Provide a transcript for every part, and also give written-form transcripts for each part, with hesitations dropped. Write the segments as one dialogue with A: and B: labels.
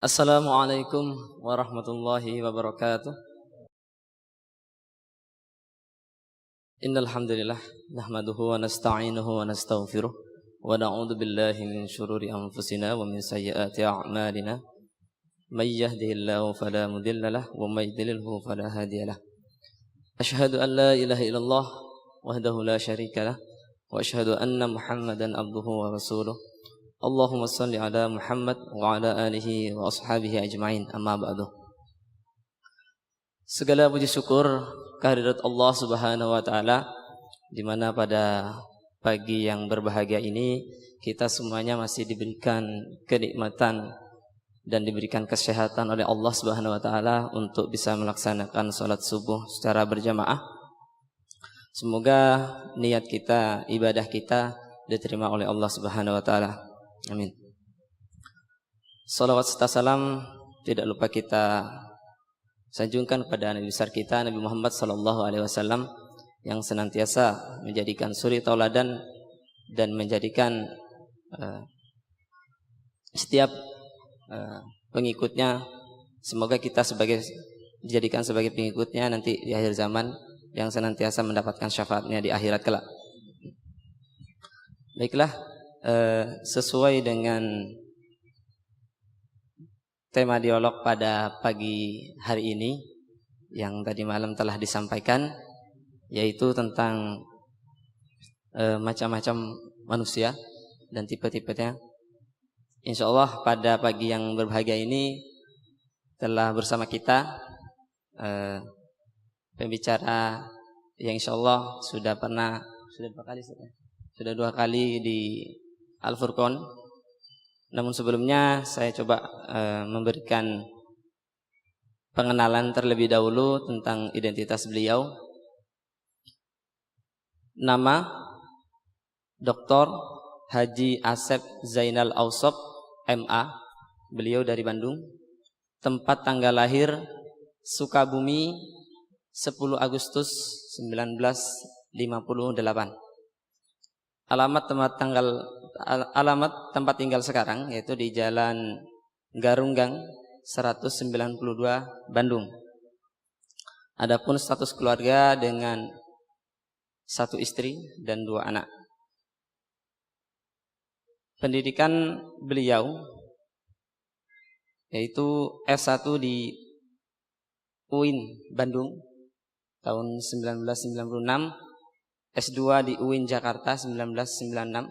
A: Assalamualaikum warahmatullahi wabarakatuh. Innal hamdalillah nahmaduhu wa nasta'inuhu wa nastaghfiruh wa na'udzu billahi min shururi anfusina wa min sayyiati a'malina. May yahdihillahu fala mudilla lahu wa may yudlilhu fala hadiya lahu. Asyhadu an la ilaha illallah wahdahu la syarika lah wa asyhadu anna Muhammadan abduhu wa rasuluh. Allahumma salli ala Muhammad wa ala alihi wa ashabihi ajma'in, amma ba'du. Segala puji syukur kehadirat Allah Subhanahu wa taala, di mana pada pagi yang berbahagia ini kita semuanya masih diberikan kenikmatan dan diberikan kesehatan oleh Allah Subhanahu wa taala untuk bisa melaksanakan salat subuh secara berjamaah. Semoga niat kita, ibadah kita diterima oleh Allah Subhanahu wa taala. Amin. Salawat serta salam tidak lupa kita sanjungkan kepada Nabi besar kita Nabi Muhammad sallallahu alaihi wasallam yang senantiasa menjadikan suri tauladan dan menjadikan setiap pengikutnya, semoga kita dijadikan sebagai pengikutnya nanti di akhir zaman yang senantiasa mendapatkan syafaatnya di akhirat kelak. Baiklah, sesuai dengan tema dialog pada pagi hari ini yang tadi malam telah disampaikan, yaitu tentang macam-macam manusia dan tipe-tipenya. Insyaallah pada pagi yang berbahagia ini telah bersama kita pembicara yang insyaallah sudah dua kali di Al-Furqan. Namun sebelumnya saya coba memberikan pengenalan terlebih dahulu tentang identitas beliau. Nama Dr. Haji Asep Zainal Ausob MA. Beliau dari Bandung. Tempat tanggal lahir Sukabumi 10 Agustus 1958. Alamat tempat tinggal sekarang yaitu di Jalan Garunggang 192 Bandung. Adapun status keluarga dengan 1 istri dan 2 anak. Pendidikan beliau yaitu S1 di UIN Bandung tahun 1996, S2 di UIN Jakarta 1996,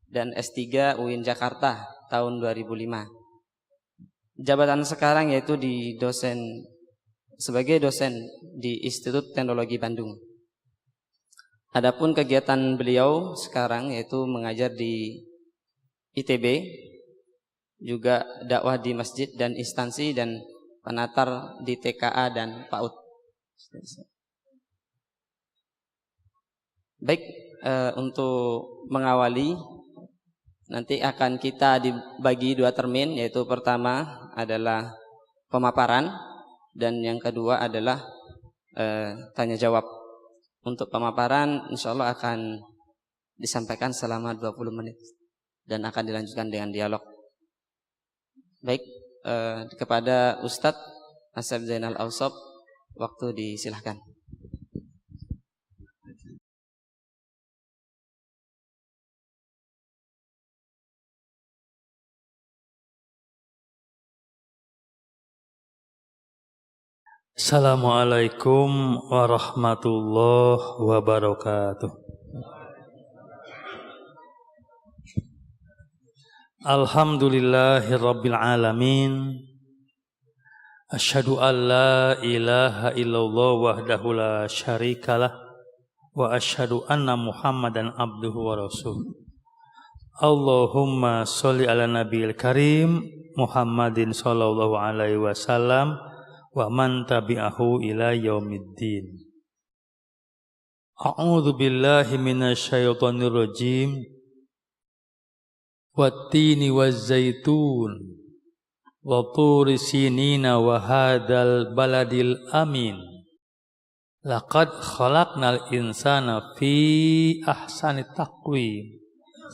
A: dan S3 UIN Jakarta tahun 2005. Jabatan sekarang yaitu sebagai dosen di Institut Teknologi Bandung. Adapun kegiatan beliau sekarang yaitu mengajar di ITB, juga dakwah di masjid dan instansi, dan penatar di TKA dan PAUD. Baik, untuk mengawali nanti akan kita dibagi 2 termin, yaitu pertama adalah pemaparan dan yang kedua adalah tanya jawab. Untuk pemaparan insyaallah akan disampaikan selama 20 menit dan akan dilanjutkan dengan dialog. Baik, kepada Ustadz Asep Zainal Ausob, waktu disilahkan.
B: Assalamualaikum warahmatullahi wabarakatuh. Alhamdulillahirabbil alamin. Asyhadu an la ilaha illallah wahdahu la syarikalah wa asyhadu anna Muhammadan abduhu wa rasuluh. Allahumma sholli ala nabiyil karim Muhammadin sallallahu alaihi wasallam wa man tabi'ahu ila yaumiddin. A'udzu billahi minasyaitonir rajim. Wattini wazzaitun wa turi sinina wa hadzal baladil amin. Laqad khalaqnal insana fi ahsani taqwim.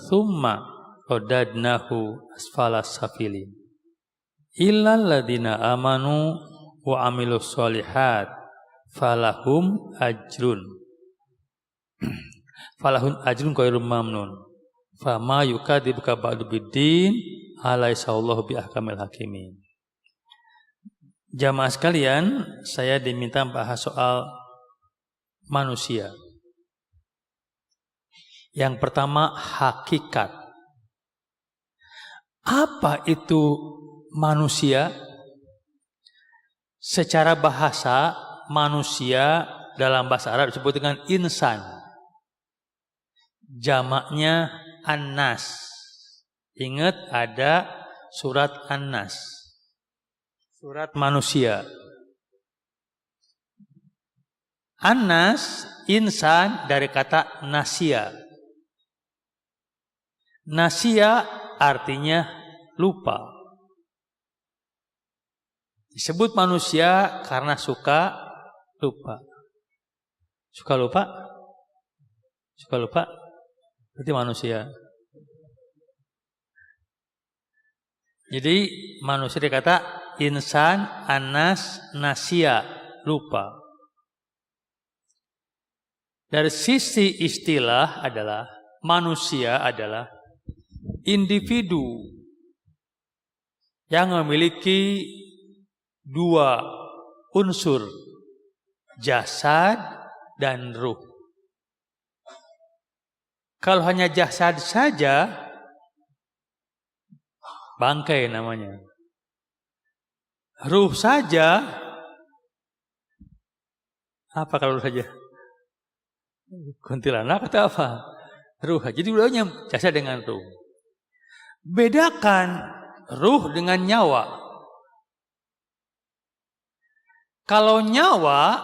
B: Tsumma radadnahu asfala safilin. illal ladzina amanu wa amilus solihat falahum ajrun khairum mamnun fama yukadzibuka ba'du biddin alaisallahu bi ahkamil hakimin. Jamaah sekalian, saya diminta bahas soal manusia. Yang pertama, hakikat. Apa itu manusia? Secara bahasa, manusia dalam bahasa Arab disebut dengan insan. Jamaknya An-Nas. Ingat ada surat An-Nas. Surat manusia. An-Nas, insan dari kata nasia. Nasia artinya lupa. Disebut manusia karena suka lupa. Suka lupa? Suka lupa? Berarti manusia. Jadi manusia dikata insan, anas, nasia, lupa. Dari sisi istilah adalah manusia adalah individu yang memiliki dua unsur, jasad dan ruh. Kalau hanya jasad saja, bangkai namanya. Ruh saja, apa kalau ruh saja? Kuntilanak atau apa? Ruh. Jadi dua-duanya jasad dengan ruh. Bedakan ruh dengan nyawa. Kalau nyawa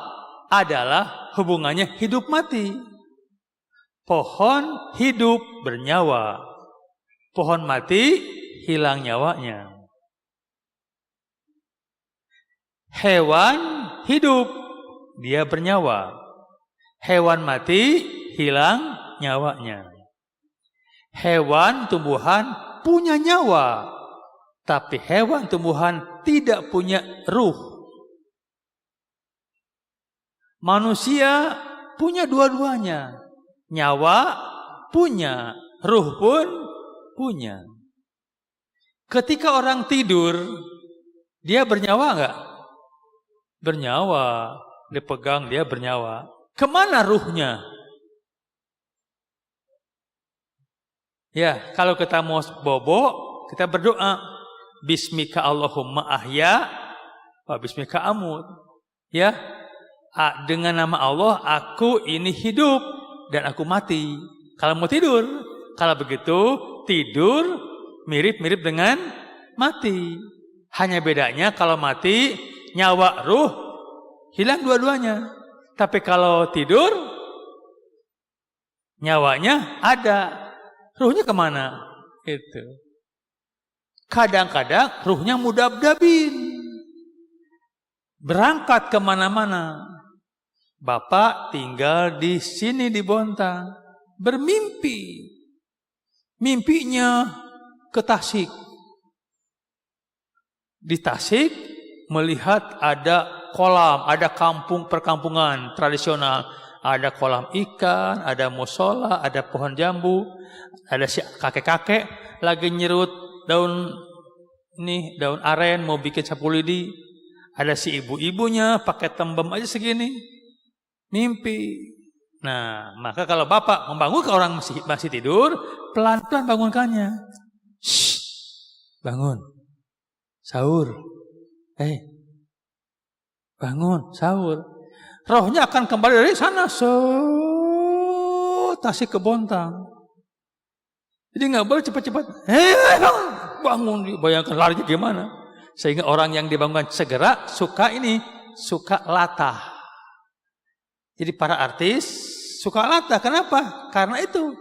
B: adalah hubungannya hidup mati. Pohon hidup bernyawa. Pohon mati hilang nyawanya. Hewan hidup, dia bernyawa. Hewan mati hilang nyawanya. Hewan tumbuhan punya nyawa, tapi hewan tumbuhan tidak punya ruh. Manusia punya dua-duanya. Nyawa punya, ruh pun punya. Ketika orang tidur, dia bernyawa enggak? Bernyawa. Dipegang dia bernyawa. Kemana ruhnya? Ya, kalau kita mau bobo, kita berdoa. Bismika Allahumma ahya wa bismika amut. Ya, dengan nama Allah aku ini hidup dan aku mati. Kalau mau tidur, kalau begitu tidur mirip-mirip dengan mati. Hanya bedanya kalau mati nyawa ruh hilang dua-duanya. Tapi kalau tidur nyawanya ada. Ruhnya kemana? Itu. Kadang-kadang ruhnya mudab-dabin. Berangkat kemana-mana. Bapak tinggal di sini di Bontang. Bermimpi. Mimpinya ke Tasik. Di Tasik melihat ada kolam, ada kampung perkampungan tradisional. Ada kolam ikan, ada musola, ada pohon jambu. Ada si kakek-kakek lagi nyerut daun aren mau bikin sapu lidi. Ada si ibu-ibunya pakai tembem aja segini. Mimpi. Nah, maka kalau bapak membangunkan orang masih tidur, pelan-pelan bangunkannya. Shh, bangun. Sahur. Bangun, sahur. Rohnya akan kembali dari sana. Tasik ke Bontang. Jadi nggak boleh cepat-cepat. Bangun. Bayangkan larinya gimana. Sehingga orang yang dibangunkan segera suka latah. Jadi para artis suka latah. Kenapa? Karena itu.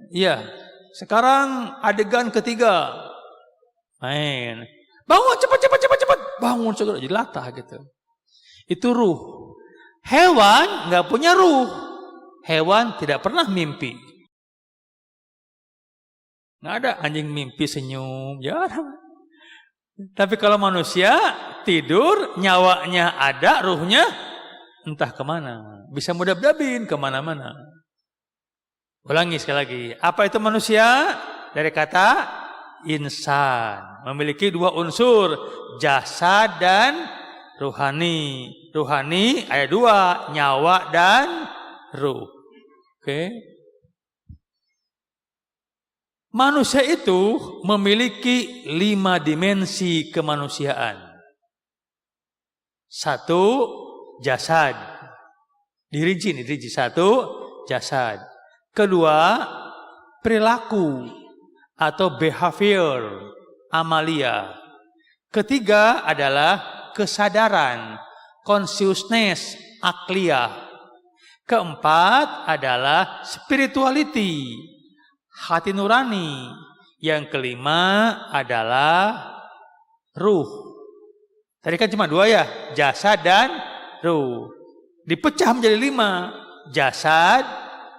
B: Iya. Sekarang adegan ketiga. Main. Bangun cepat. Bangun segera. Jadi latah gitu. Itu ruh. Hewan nggak punya ruh. Hewan tidak pernah mimpi. Nggak ada anjing mimpi senyum. Jarang. Tapi kalau manusia tidur, nyawanya ada, ruhnya entah kemana. Bisa mudab-dabin kemana-mana. Ulangi sekali lagi. Apa itu manusia? Dari kata insan. Memiliki dua unsur. Jasad dan ruhani. Ruhani ada dua. Nyawa dan ruh. Oke. Manusia itu memiliki 5 dimensi kemanusiaan. 1, jasad. Dirinci. 1, jasad. 2, perilaku atau behavior, amalia. 3 adalah kesadaran, consciousness, akliyah. 4 adalah spirituality, hati nurani. Yang 5 adalah ruh. Tadi kan cuma 2 ya, jasad dan ruh. Dipecah menjadi 5. Jasad,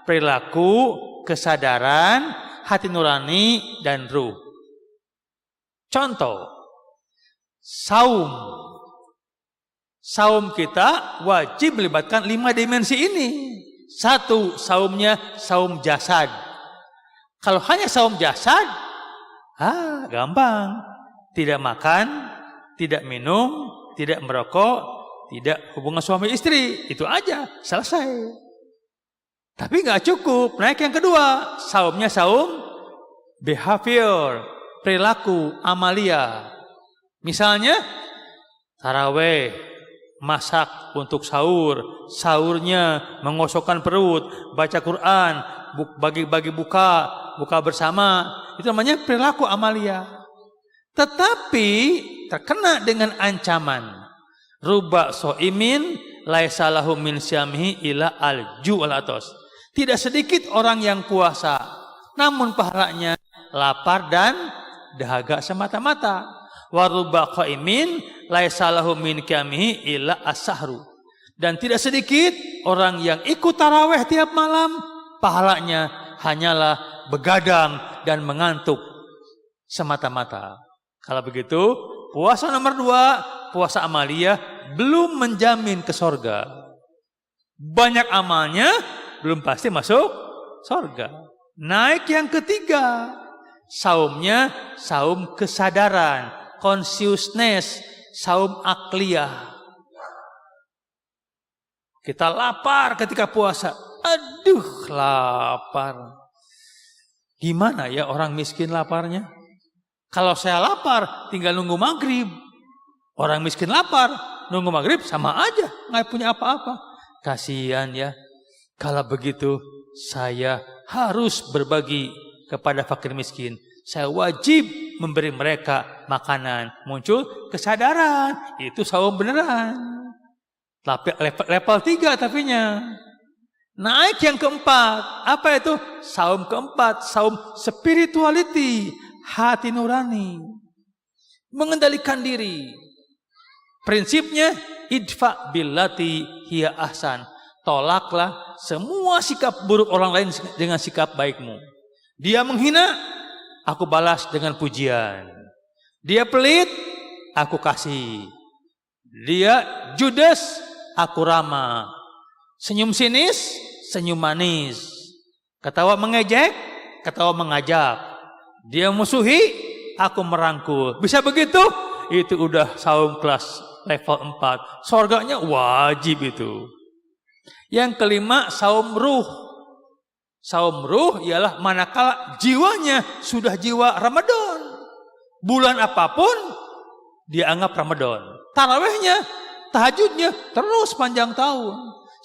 B: perilaku, kesadaran, hati nurani, dan ruh. Contoh, saum. Saum kita wajib melibatkan 5 dimensi ini. 1, saumnya saum jasad. Kalau hanya saum jasad, gampang. Tidak makan, tidak minum, tidak merokok, tidak hubungan suami istri. Itu aja, selesai. Tapi nggak cukup. Naik yang kedua, saumnya saum behavior, perilaku, amalia. Misalnya, taraweh, masak untuk sahur, sahurnya mengosokkan perut, baca Quran, bagi-bagi buka bersama. Itu namanya perilaku amalia. Tetapi terkena dengan ancaman. Ruba so'imin laisa lahu min syamihi ila alju wal atos. Tidak sedikit orang yang puasa, namun pahalanya lapar dan dahaga semata-mata. Wa ruba qa'imin laisa lahu min qiyamihi ila as-sahru. Dan tidak sedikit orang yang ikut tarawih tiap malam, pahalanya hanyalah begadang dan mengantuk semata-mata. Kalau begitu, puasa nomor 2, puasa amalia, belum menjamin ke sorga. Banyak amalnya, belum pasti masuk sorga. Naik yang ketiga, saumnya saum kesadaran, consciousness, saum akliyah. Kita lapar ketika puasa. Aduh, lapar. Gimana ya orang miskin laparnya? Kalau saya lapar, tinggal nunggu maghrib. Orang miskin lapar, nunggu maghrib sama aja, nggak punya apa-apa. Kasihan ya. Kalau begitu, saya harus berbagi kepada fakir miskin. Saya wajib memberi mereka makanan. Muncul kesadaran, itu saum beneran. Level 3 tapinya. Naik yang keempat. Apa itu? Saum keempat, saum spirituality, hati nurani. Mengendalikan diri. Prinsipnya idfa billati hiya ahsan. Tolaklah semua sikap buruk orang lain dengan sikap baikmu. Dia menghina, aku balas dengan pujian. Dia pelit, aku kasih. Dia judes, aku ramah. Senyum sinis, senyum manis. Ketawa mengejek, ketawa mengajak. Dia musuhi, aku merangkul. Bisa begitu? Itu udah saum kelas level 4. Surganya wajib itu. Yang kelima, saum ruh. Saum ruh ialah manakala jiwanya sudah jiwa Ramadan. Bulan apapun dia anggap Ramadan. Tarawihnya, tahajudnya terus panjang tahun.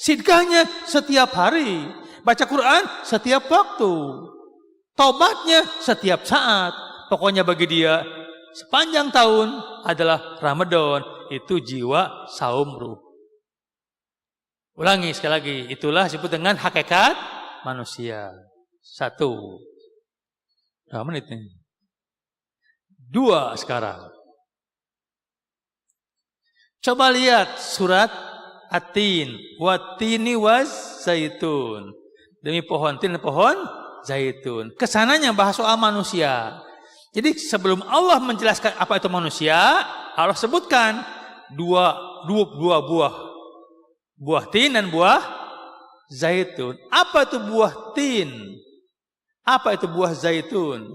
B: Sidqahnya setiap hari. Baca Quran setiap waktu. Taubatnya setiap saat. Pokoknya bagi dia sepanjang tahun adalah Ramadan. Itu jiwa saum ruh. Ulangi sekali lagi. Itulah disebut dengan hakikat manusia. 1. Berapa menit nih? 2 sekarang. Coba lihat surat At-Tin. Wat-tini was zaitun. Demi pohon tin, pohon zaitun. Kesananya bahas soal manusia. Jadi sebelum Allah menjelaskan apa itu manusia, Allah sebutkan dua buah. Buah tin dan buah zaitun. Apa itu buah tin? Apa itu buah zaitun?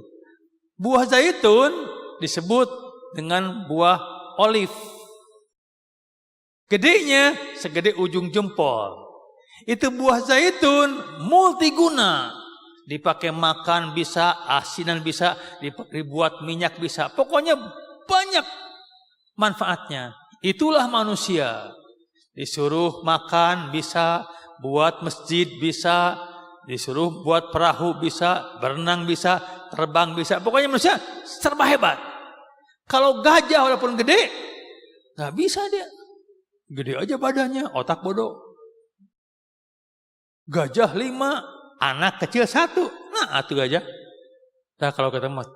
B: Buah zaitun disebut dengan buah olive. Gedenya segede ujung jempol. Itu buah zaitun multiguna. Dipakai makan bisa, asinan bisa, dibuat minyak bisa. Pokoknya banyak manfaatnya. Itulah manusia. Disuruh makan bisa, buat masjid bisa, disuruh buat perahu bisa, berenang bisa, terbang bisa. Pokoknya manusia serba hebat. Kalau gajah walaupun gede, nggak bisa dia. Gede aja badannya, otak bodoh. Gajah 5, anak kecil 1. Nah, atuh gajah. Nah, kalau kata mas,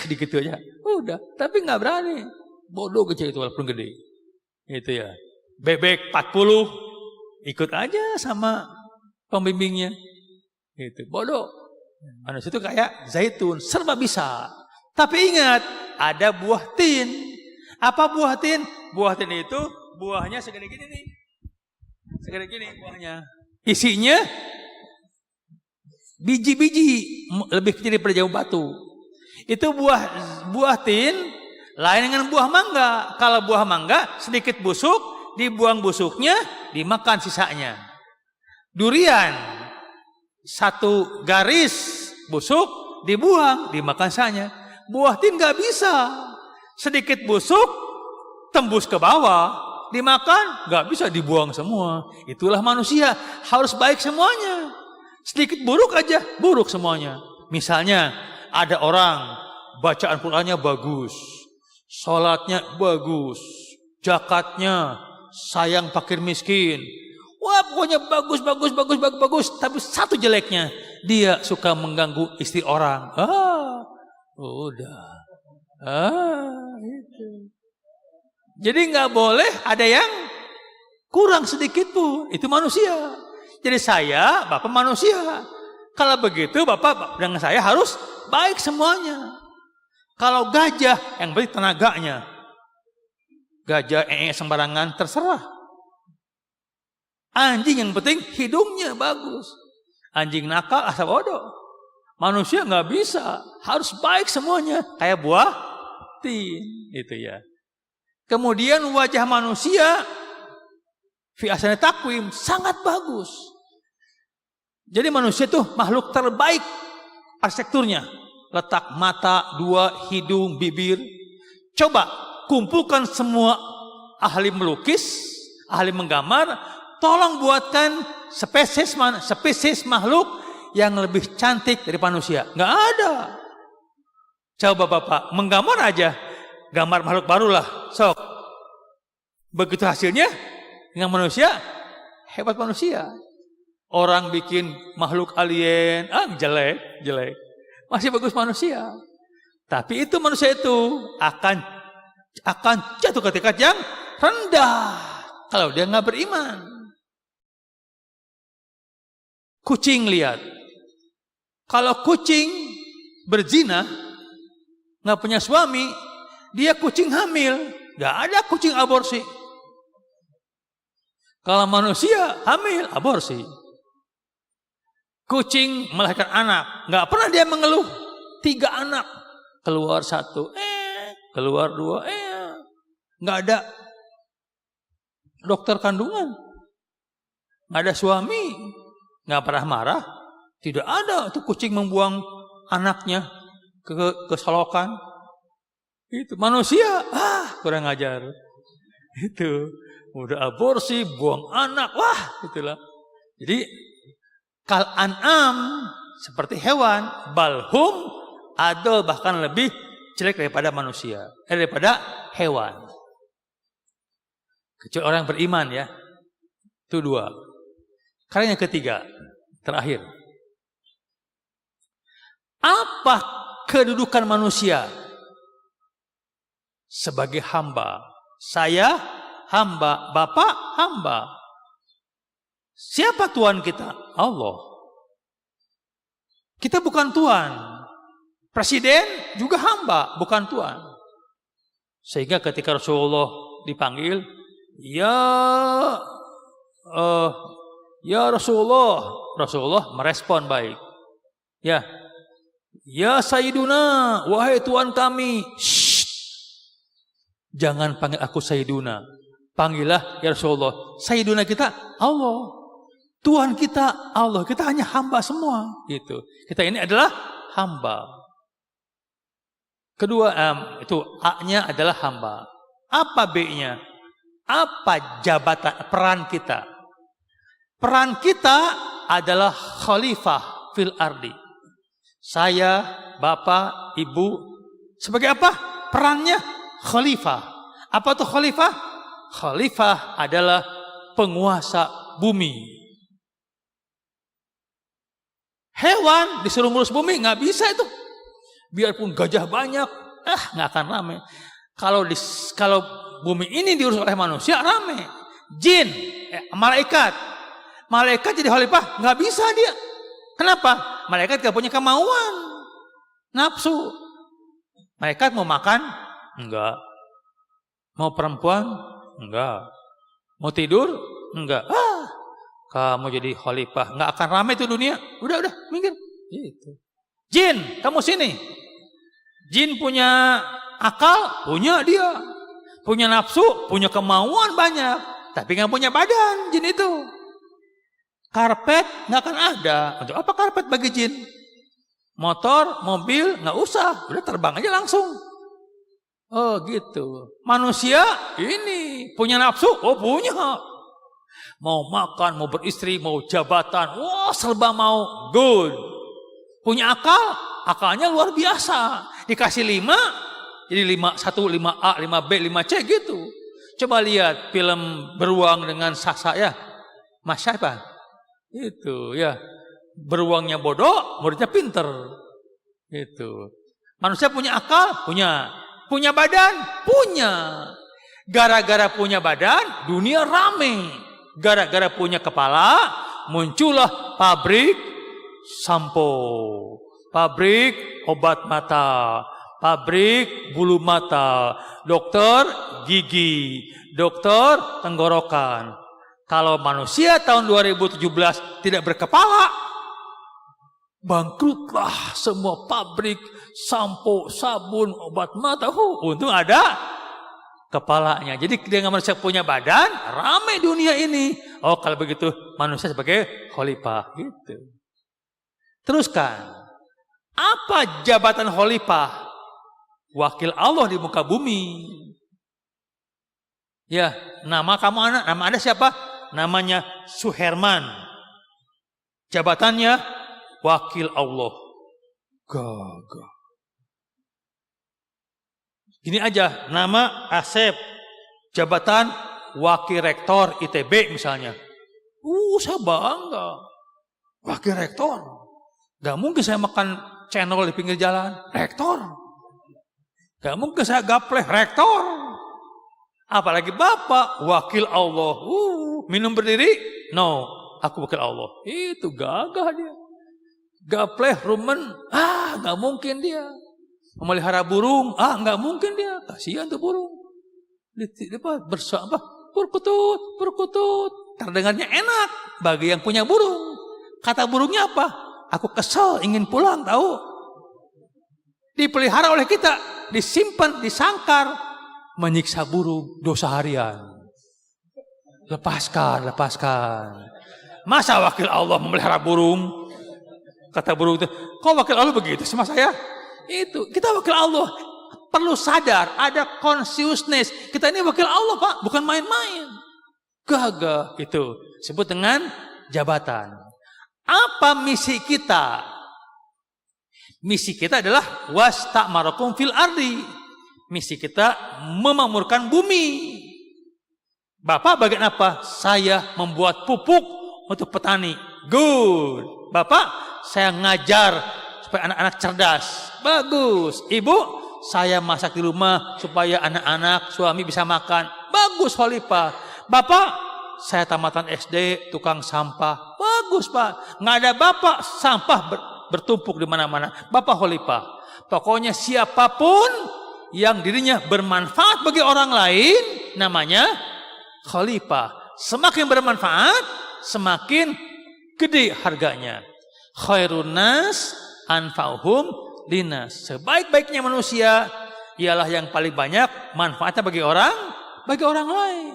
B: dikit aja. Udah, tapi nggak berani. Bodoh kecil itu walaupun gede. Itu ya. Bebek 40 ikut aja sama pembimbingnya. Itu bodoh. Manusia itu kayak zaitun, serba bisa. Tapi ingat, ada buah tin. Apa buah tin? Buah tin itu buahnya segede gini nih. Segede gini buahnya. Isinya biji-biji lebih kecil daripada jauh batu. Itu buah tin lain dengan buah mangga. Kalau buah mangga sedikit busuk, dibuang busuknya, dimakan sisanya. Durian 1 garis busuk, dibuang, dimakan sisanya. Buah tin nggak bisa. Sedikit busuk, tembus ke bawah, dimakan, nggak bisa, dibuang semua. Itulah manusia, harus baik semuanya. Sedikit buruk aja, buruk semuanya. Misalnya, ada orang bacaan Qur'annya bagus, sholatnya bagus, zakatnya, sayang fakir miskin. Wah, pokoknya bagus. Tapi satu jeleknya, dia suka mengganggu istri orang. Udah. Itu. Jadi nggak boleh ada yang kurang sedikit pun. Itu manusia. Jadi saya, Bapak manusia. Kalau begitu Bapak dengan saya harus baik semuanya. Kalau gajah, yang penting tenaganya. Gajah sembarangan terserah. Anjing yang penting hidungnya bagus. Anjing nakal asal bodoh. Manusia nggak bisa, harus baik semuanya. Kayak buah tin, itu ya. Kemudian wajah manusia fi ahsani taqwim sangat bagus. Jadi manusia itu makhluk terbaik arsitekturnya. Letak mata, 2 hidung, bibir. Coba kumpulkan semua ahli melukis, ahli menggambar, tolong buatkan spesies makhluk yang lebih cantik dari manusia. Nggak ada. Coba Bapak menggambar aja, gambar makhluk barulah, sok. Begitu hasilnya dengan manusia, hebat manusia. Orang bikin makhluk alien, jelek. Masih bagus manusia. Tapi itu manusia itu akan jatuh ke tingkat yang rendah kalau dia nggak beriman. Kucing lihat. Kalau kucing berzina, nggak punya suami, dia kucing hamil. Nggak ada kucing aborsi. Kalau manusia hamil, aborsi. Kucing melahirkan anak, nggak pernah dia mengeluh. 3 anak, keluar 1, keluar 2, nggak ada dokter kandungan, nggak ada suami, nggak pernah marah. Tidak ada tuh kucing membuang anaknya ke solokan. Itu manusia, kurang ajar. Itu udah aborsi, buang anak, itulah. Jadi kal an'am seperti hewan, balhum adol, bahkan lebih jelek daripada manusia, daripada hewan. Kecuali orang yang beriman ya. Itu 2. Sekarang yang ketiga, terakhir. Apa kedudukan manusia sebagai hamba? Saya hamba, Bapak hamba. Siapa Tuhan kita? Allah. Kita bukan Tuhan. Presiden juga hamba, bukan tuan. Sehingga ketika Rasulullah dipanggil, ya Rasulullah merespon baik. Ya Sayyiduna, wahai Tuhan kami. Jangan panggil aku Sayyiduna. Panggillah ya Rasulullah. Sayyiduna kita Allah. Tuhan kita Allah. Kita hanya hamba semua. Gitu. Kita ini adalah hamba. Kedua, itu A-nya adalah hamba. Apa B-nya? Apa jabatan, peran kita? Peran kita adalah khalifah fil ardi. Saya, bapak, ibu, sebagai apa? Perannya khalifah. Apa tuh khalifah? Khalifah adalah penguasa bumi. Hewan disuruh ngurus bumi nggak bisa itu. Biarpun gajah banyak, nggak akan rame. Kalau bumi ini diurus oleh manusia rame. Jin, malaikat jadi khalifah nggak bisa dia. Kenapa? Malaikat nggak punya kemauan, nafsu. Malaikat mau makan? Enggak. Mau perempuan? Enggak. Mau tidur? Enggak. Kamu jadi khalifah, nggak akan ramai itu dunia. Udah, minggir. Gitu. Jin, kamu sini. Jin punya akal, punya dia. Punya nafsu, punya kemauan banyak. Tapi nggak punya badan, jin itu. Karpet nggak akan ada. Untuk apa karpet bagi jin? Motor, mobil, nggak usah. Udah terbang aja langsung. Oh gitu. Manusia ini punya nafsu, punya. Mau makan, mau beristri, mau jabatan, serba mau. Good. Punya akal, akalnya luar biasa. Dikasih 5, jadi 1, 5A, 5B, 5C gitu. Coba lihat film Beruang dengan Sasa ya. Mas siapa? Itu ya. Beruangnya bodoh, muridnya pinter. Itu. Manusia punya akal? Punya. Punya badan? Punya. Gara-gara punya badan, dunia rame. Gara-gara punya kepala, muncullah pabrik sampo, pabrik obat mata, pabrik bulu mata, dokter gigi, dokter tenggorokan. Kalau manusia tahun 2017 tidak berkepala, bangkrutlah semua pabrik sampo, sabun, obat mata. Untung ada kepalanya. Jadi dengan manusia punya badan, ramai dunia ini. Oh, kalau begitu manusia sebagai khalifah gitu. Teruskan. Apa jabatan khalifah? Wakil Allah di muka bumi. Ya, nama Anda siapa? Namanya Suherman. Jabatannya wakil Allah. Gagah. Gini aja, nama Asep, jabatan wakil rektor ITB misalnya. Saya bangga. Wakil rektor. Gak mungkin saya makan cendol di pinggir jalan. Rektor. Gak mungkin saya gapleh. Rektor. Apalagi bapak, wakil Allah. Minum berdiri? No, aku wakil Allah. Itu gagah dia. Gapleh, rumen. Gak mungkin dia. Memelihara burung, nggak mungkin dia. Kasihan tuh burung. Berkutut. Terdengarnya enak bagi yang punya burung. Kata burungnya apa? Aku kesel, ingin pulang, tahu? Dipelihara oleh kita, disimpan, disangkar, menyiksa burung, dosa harian. Lepaskan. Masa wakil Allah memelihara burung? Kata burung itu, kok wakil Allah begitu sama saya? Itu, kita wakil Allah. Perlu sadar, ada consciousness. Kita ini wakil Allah, Pak, bukan main-main. Gagah, itu disebut dengan jabatan. Apa misi kita? Misi kita adalah wasta'marakum fil ardi. Misi kita memakmurkan bumi. Bapak bagian apa? Saya membuat pupuk untuk petani. Good. Bapak, saya ngajar supaya anak-anak cerdas. Bagus. Ibu, saya masak di rumah supaya anak-anak, suami bisa makan. Bagus, khalifah. Bapak, saya tamatan SD, tukang sampah. Bagus, Pak. Nggak ada bapak, sampah bertumpuk di mana-mana. Bapak khalifah. Pokoknya siapapun yang dirinya bermanfaat bagi orang lain namanya khalifah. Semakin bermanfaat, semakin gede harganya. Khairun nas anfa'uhum linas. Sebaik-baiknya manusia ialah yang paling banyak manfaatnya bagi orang lain.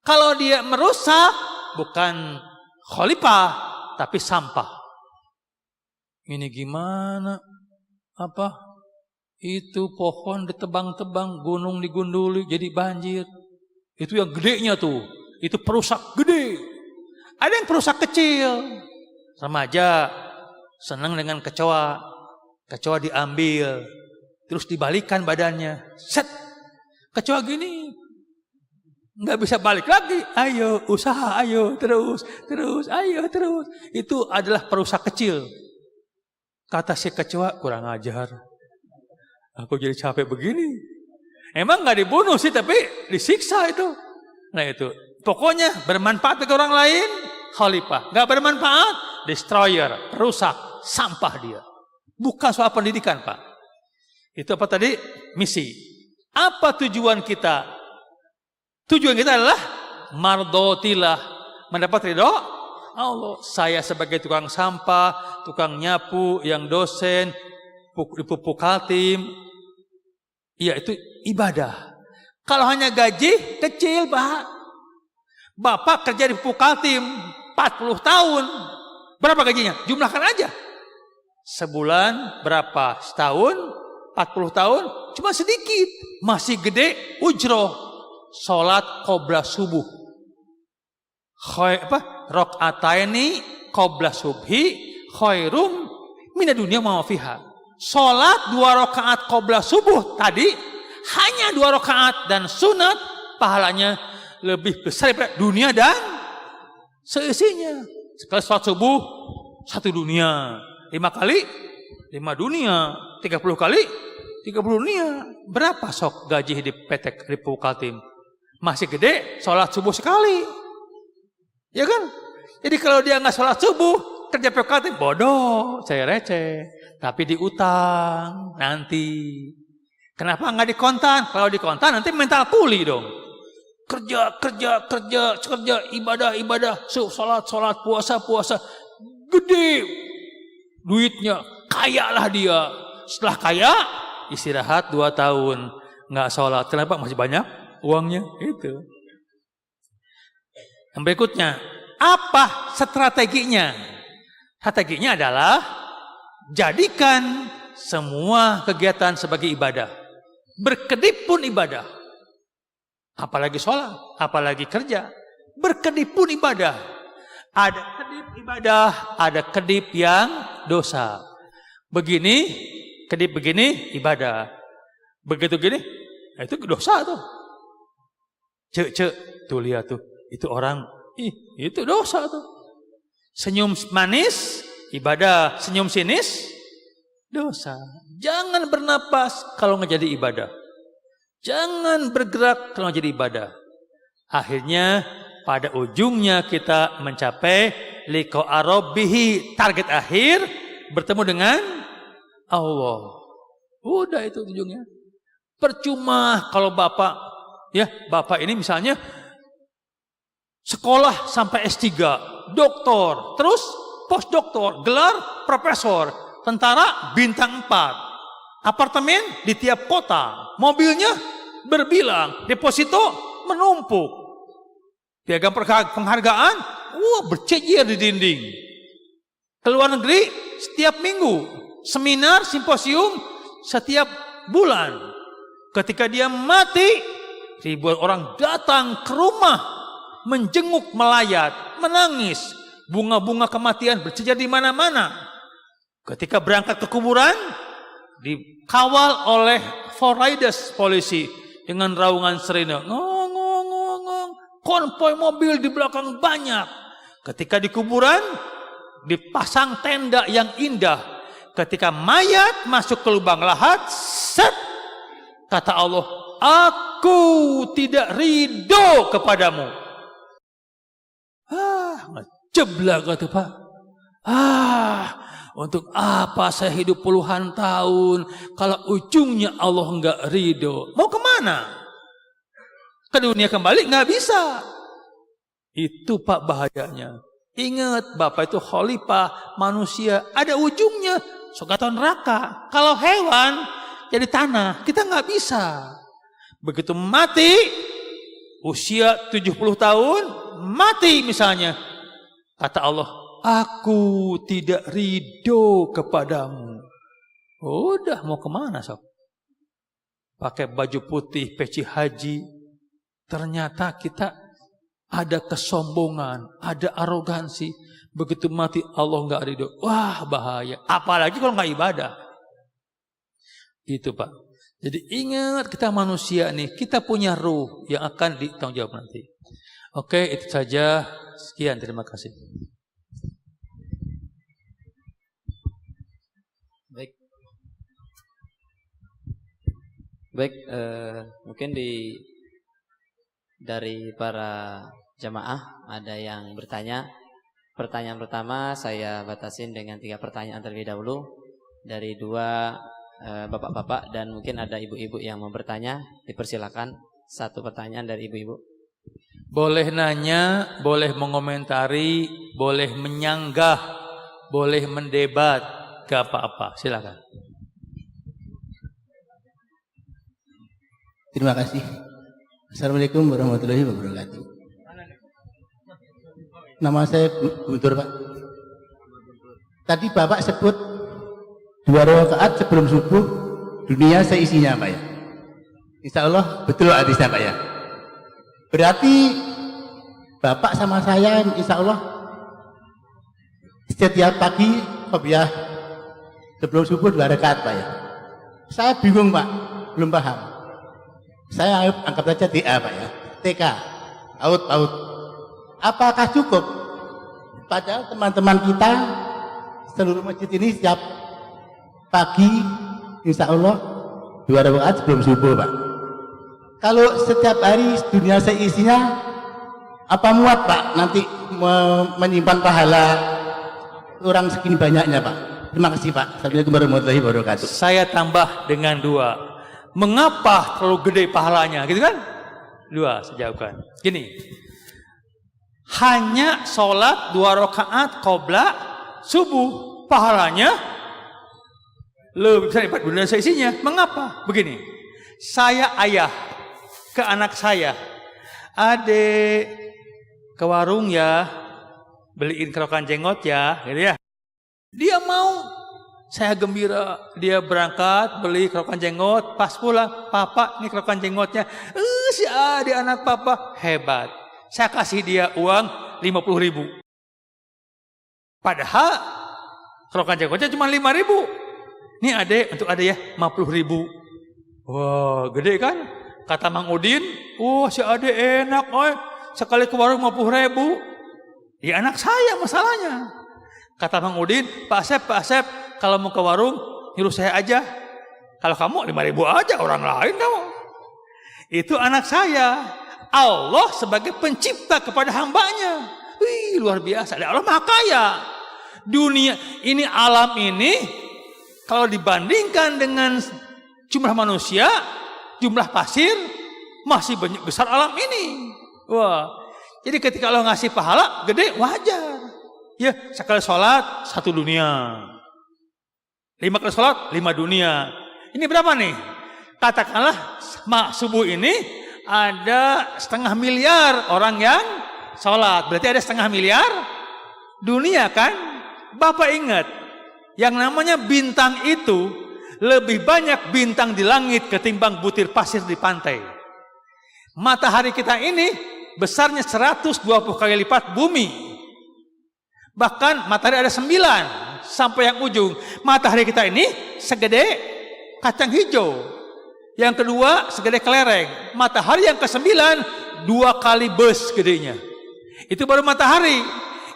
B: Kalau dia merusak, bukan khalifah, tapi sampah. Ini gimana? Itu pohon ditebang-tebang, gunung digunduli, jadi banjir. Itu yang gedenya tuh. Itu perusak gede. Ada yang perusak kecil. Remaja senang dengan kecoa. Kecoa diambil, terus dibalikan badannya. Set. Kecoa gini. Nggak bisa balik lagi. Ayo, usaha, ayo, terus, ayo, terus. Itu adalah perusak kecil. Kata si kecoa, kurang ajar. Aku jadi capek begini. Emang nggak dibunuh sih, tapi disiksa itu. Nah itu. Pokoknya bermanfaat bagi orang lain, khalifah. Nggak bermanfaat, destroyer, perusak, sampah dia. Bukan soal pendidikan, Pak. Itu apa tadi? Misi. Apa tujuan kita? Tujuan kita adalah mardotillah, mendapat ridho Allah. Saya sebagai tukang sampah, tukang nyapu, yang dosen, pupuk kaltim, ya itu ibadah. Kalau hanya gaji kecil, Pak. Bapak kerja di pupuk kaltim 40 tahun. Berapa gajinya? Jumlahkan aja. Sebulan berapa? Setahun? 40 tahun? Cuma sedikit. Masih gede ujroh. Salat qabla subuh. Rakaataini qabla subhi khairum minad dunya ma fiha. Salat 2 rakaat qabla subuh tadi hanya 2 rakaat dan sunat pahalanya lebih besar daripada dunia dan seisinya. Sekali salat subuh 1 dunia, 5 kali 5 dunia, 30 kali 30 dunia. Berapa sok gaji di PT di Kaltim? Masih gede, sholat subuh sekali. Ya kan? Jadi kalau dia nggak sholat subuh, kerja PKT bodoh, saya receh. Tapi diutang nanti. Kenapa nggak dikontan? Kalau dikontan nanti mental pulih dong. Kerja, ibadah, sholat, puasa. Gede duitnya, kaya lah dia. Setelah kaya, istirahat 2 tahun. Nggak sholat. Kenapa? Masih banyak uangnya. Itu. Yang berikutnya, apa strateginya? Strateginya adalah jadikan semua kegiatan sebagai ibadah. Berkedip pun ibadah. Apalagi sholat, apalagi kerja. Berkedip pun ibadah. Ada kedip ibadah, ada kedip yang dosa. Begini, kedip begini, ibadah. Begitu gini, itu dosa tuh. Cek, tuh lihat tuh. Itu orang, itu dosa tuh. Senyum manis, ibadah. Senyum sinis, dosa. Jangan bernapas kalau nggak jadi ibadah. Jangan bergerak kalau nggak jadi ibadah. Akhirnya pada ujungnya kita mencapai liqa rabbihi, target akhir bertemu dengan Allah. Udah itu ujungnya. Percuma kalau bapak ini misalnya sekolah sampai S3, doktor, terus postdoktor, gelar profesor, tentara bintang 4, apartemen di tiap kota, mobilnya berbilang, deposito menumpuk, piagam penghargaan, bercejer di dinding. Keluar negeri setiap minggu, seminar, simposium setiap bulan. Ketika dia mati, ribuan orang datang ke rumah, menjenguk, melayat, menangis. Bunga-bunga kematian bercejar di mana-mana. Ketika berangkat ke kuburan, dikawal oleh Forriders polisi dengan raungan sirene. Ngong. Konvoi mobil di belakang banyak. Ketika di kuburan, dipasang tenda yang indah. Ketika mayat masuk ke lubang lahat, set, kata Allah, aku tidak ridho kepadamu. Jeblak kata Pak. Untuk apa saya hidup puluhan tahun kalau ujungnya Allah enggak ridho? Mau kemana? Ke dunia kembali nggak bisa. Itu Pak bahayanya. Ingat, Bapak itu khalifah manusia, ada ujungnya, surga atau neraka. Kalau hewan jadi tanah, kita nggak bisa. Begitu mati, usia 70 tahun, mati misalnya. Kata Allah, aku tidak ridho kepadamu. Udah, mau kemana sob? Pakai baju putih, peci haji. Ternyata kita ada kesombongan, ada arogansi. Begitu mati Allah nggak ridho. Wah, bahaya. Apalagi kalau nggak ibadah. Itu Pak. Jadi ingat, kita manusia nih, kita punya ruh yang akan ditanggung jawab nanti. Oke, itu saja. Sekian, terima kasih.
A: Baik, mungkin dari para jamaah ada yang bertanya. Pertanyaan pertama saya batasin dengan 3 pertanyaan terlebih dahulu dari 2 bapak-bapak, dan mungkin ada ibu-ibu yang mau bertanya. Dipersilakan 1 pertanyaan dari ibu-ibu.
B: Boleh nanya, boleh mengomentari, boleh menyanggah, boleh mendebat, gak apa-apa. Silakan.
C: Terima kasih. Assalamualaikum warahmatullahi wabarakatuh. Nama saya Guntur, Pak. Tadi Bapak sebut 2 rakaat sebelum subuh, dunia seisinya, Pak ya. Insya Allah betul hadisnya, Pak ya. Berarti Bapak sama saya insya Allah setiap pagi qobliyah sebelum subuh 2 rakaat, Pak ya. Saya bingung, Pak, belum paham. Saya anggap saja TA, Pak ya, TK, PAUD. Apakah cukup? Padahal teman-teman kita seluruh masjid ini setiap pagi insya Allah 2 rakaat sebelum subuh, Pak. Kalau setiap hari dunia seisinya, apa muat, Pak, nanti menyimpan pahala orang segini banyaknya, Pak? Terima kasih, Pak. Assalamualaikum warahmatullahi wabarakatuh.
B: Saya tambah dengan 2. Mengapa terlalu gede pahalanya, gitu kan? 2, saya jawabkan. Gini, hanya sholat 2 rakaat qobla subuh, pahalanya lebih besar daripada dunia seisinya. Mengapa? Begini, saya ayah ke anak saya, adek ke warung ya, beliin kerokan jenggot ya, gitu ya. Dia mau. Saya gembira, dia berangkat beli kerokan jenggot, pas pulang, papa ini kerokan jenggotnya, si adik anak papa hebat. Saya kasih dia uang 50.000. Padahal kerokan jenggotnya cuma 5.000. Ini adik, untuk adik ya 50.000. Wah, gede kan? Kata Mang Udin, si adik enak, sekali ke warung 50.000. Ya anak saya masalahnya. Kata Mang Udin, Pak Asep, kalau mau ke warung, nyuruh saya aja. Kalau kamu 5.000 aja, orang lain kamu. Itu anak saya. Allah sebagai pencipta kepada hambanya. Wih, luar biasa. Allah maha kaya. Dunia ini, alam ini, kalau dibandingkan dengan jumlah manusia, jumlah pasir, masih banyak besar alam ini. Wah, jadi ketika Allah ngasih pahala gede, wajar. Ya, sekali sholat 1 dunia. 5 kali sholat 5 dunia. Ini berapa nih? Katakanlah subuh ini ada 0,5 miliar orang yang sholat. Berarti ada 0,5 miliar dunia kan? Bapak ingat, yang namanya bintang itu lebih banyak bintang di langit ketimbang butir pasir di pantai. Matahari kita ini besarnya 120 kali lipat bumi. Bahkan matahari ada 9 sampai yang ujung. Matahari kita ini segede kacang hijau. Yang kedua segede kelereng. Matahari yang ke-9 2 kali bus gedenya. Itu baru matahari.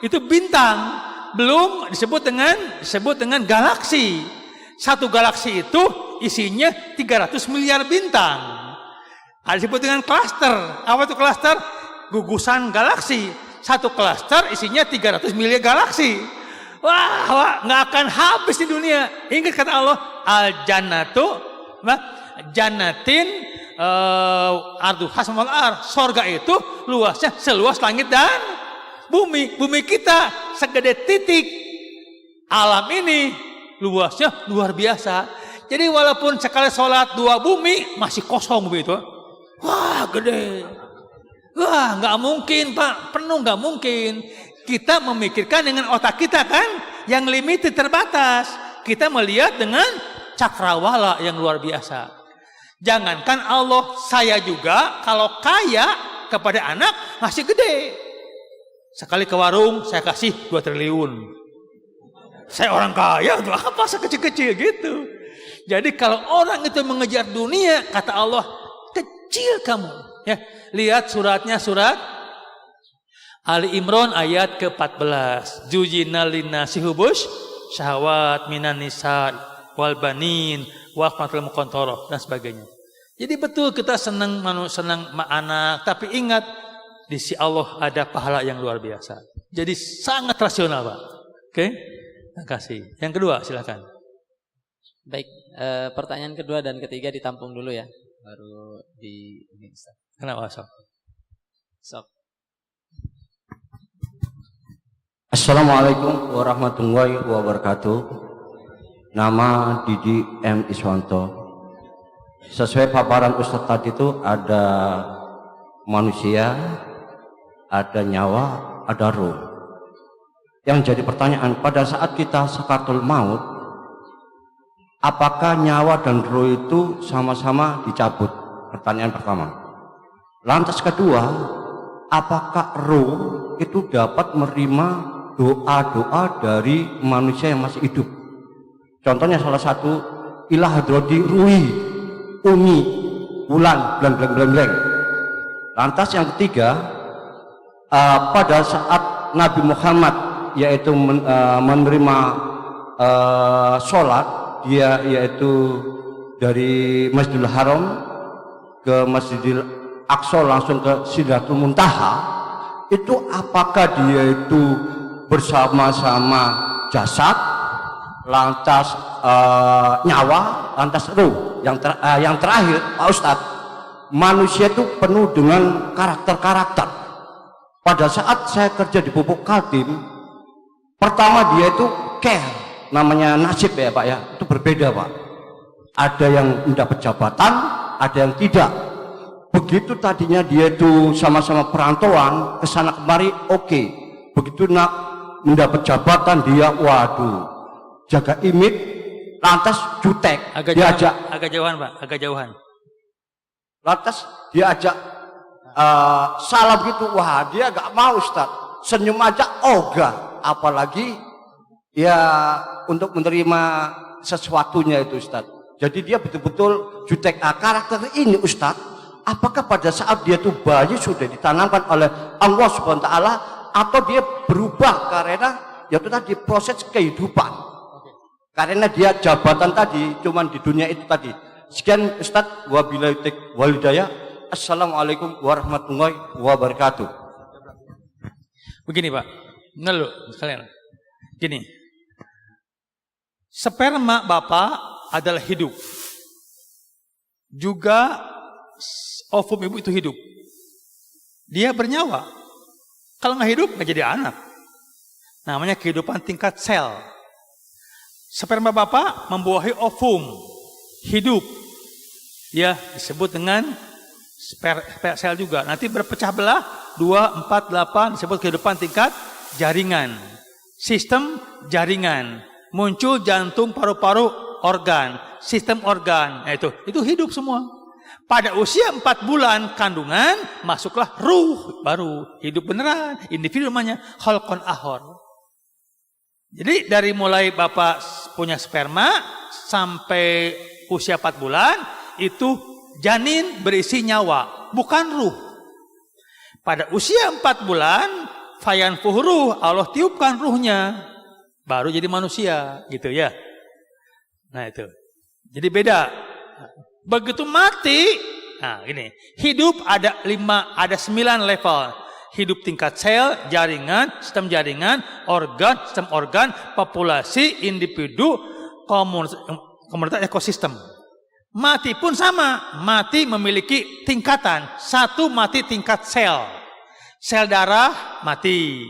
B: Itu bintang. Belum disebut dengan galaksi. Satu galaksi itu isinya 300 miliar bintang. Ada disebut dengan klaster. Apa itu klaster? Gugusan galaksi. Satu klaster isinya 300 miliar galaksi. Wah, nggak akan habis di dunia. Ingat kata Allah, al-jannatu, jannatin ardu hasmal ar. Sorga itu luasnya seluas langit dan bumi. Bumi kita segede titik. Alam ini luasnya luar biasa. Jadi walaupun sekali sholat 2 bumi masih kosong bumi itu. Wah, gede. Wah, nggak mungkin Pak, penuh nggak mungkin. Kita memikirkan dengan otak kita kan, yang limited terbatas. Kita melihat dengan cakrawala yang luar biasa. Jangankan Allah, saya juga kalau kaya kepada anak masih gede. Sekali ke warung saya kasih 2 triliun. Saya orang kaya, untuk apa sekecil-kecil gitu. Jadi kalau orang itu mengejar dunia, kata Allah, kecil kamu. Ya, lihat suratnya, surat Ali Imran ayat ke-14. Zujina linnasi hubus syahwat minan nisa wal banin wa qanatul muqantarah dan sebagainya. Jadi betul kita senang anak, tapi ingat di sisi Allah ada pahala yang luar biasa. Jadi sangat rasional, Pak. Oke? Terima kasih. Yang kedua, silakan.
A: Baik, pertanyaan kedua dan ketiga ditampung dulu ya. Baru di ini.
B: Kenapa, Sok?
D: Assalamualaikum warahmatullahi wabarakatuh. Nama Didi M. Iswanto. Sesuai paparan Ustadz tadi itu ada manusia, ada nyawa, ada ruh. Yang jadi pertanyaan, pada saat kita sakaratul maut, apakah nyawa dan ruh itu sama-sama dicabut? Pertanyaan pertama. Lantas kedua, apakah ruh itu dapat menerima doa-doa dari manusia yang masih hidup? Contohnya salah satu, ilah hadrodi ruhi umi bulan blank. Lantas yang ketiga, pada saat Nabi Muhammad yaitu menerima sholat, dia yaitu dari Masjidil Haram ke Masjidil Aqsa langsung ke Sidratul Muntaha, itu apakah dia itu bersama-sama jasad, lantas nyawa, lantas ruh? Yang terakhir, Pak Ustadz, manusia itu penuh dengan karakter-karakter. Pada saat saya kerja di Pupuk Kaltim, pertama dia itu care, namanya nasib ya Pak ya, itu berbeda Pak. Ada yang mendapat jabatan, ada yang tidak. Begitu tadinya dia itu sama-sama perantauan kesana kemari, oke. Begitu mendapat jabatan dia, waduh, jaga image, lantas jutek.
B: Agak jauhan Pak, agak jauhan.
D: Lantas diajak salam gitu, wah dia gak mau Ustadz, senyum aja ogah, apalagi ya untuk menerima sesuatunya itu Ustadz. Jadi dia betul-betul jutek. Karakter ini Ustadz, apakah pada saat dia tuh bayi sudah ditanamkan oleh Allah Subhanahu wa taala, atau dia berubah karena yaitu tadi proses kehidupan? Karena dia jabatan tadi cuman di dunia itu tadi. Sekian Ustadz, wabillahi taufiq wal hidayah. Assalamualaikum warahmatullahi wabarakatuh.
B: Begini Pak, benar loh sekalian. Gini, sperma Bapak adalah hidup. Juga ovum ibu itu hidup. Dia bernyawa. Kalau nggak hidup nggak jadi anak. Namanya kehidupan tingkat sel. Sperma Bapak membuahi ovum, hidup. Ya, disebut dengan sel juga. Nanti berpecah belah 2, 4, 8 disebut kehidupan tingkat jaringan. Sistem jaringan. Muncul jantung, paru-paru, organ, sistem organ. Nah, itu hidup semua. Pada usia 4 bulan kandungan masuklah ruh baru, hidup beneran. Individu namanya khalqon ahor. Jadi dari mulai Bapak punya sperma sampai usia 4 bulan itu janin berisi nyawa, bukan ruh. Pada usia 4 bulan fayan fuhruh, Allah tiupkan ruhnya, baru jadi manusia, gitu ya. Nah itu, jadi beda. Begitu mati, nah ini hidup ada 9 level. Hidup tingkat sel, jaringan, sistem jaringan, organ, sistem organ, populasi, individu, komunitas ekosistem. Mati pun sama. Mati memiliki tingkatan. Satu, mati tingkat sel. Sel darah mati.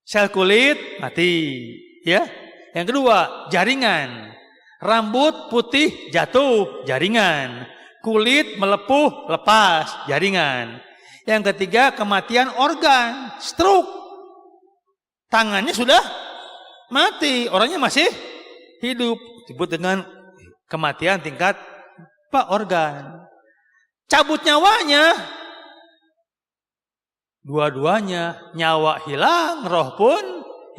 B: Sel kulit mati. Ya. Yang kedua, jaringan. Rambut putih jatuh, jaringan. Kulit melepuh, lepas, jaringan. Yang ketiga, kematian organ, stroke. Tangannya sudah mati, orangnya masih hidup. Disebut dengan kematian tingkat organ. Cabut nyawanya, dua-duanya, nyawa hilang, roh pun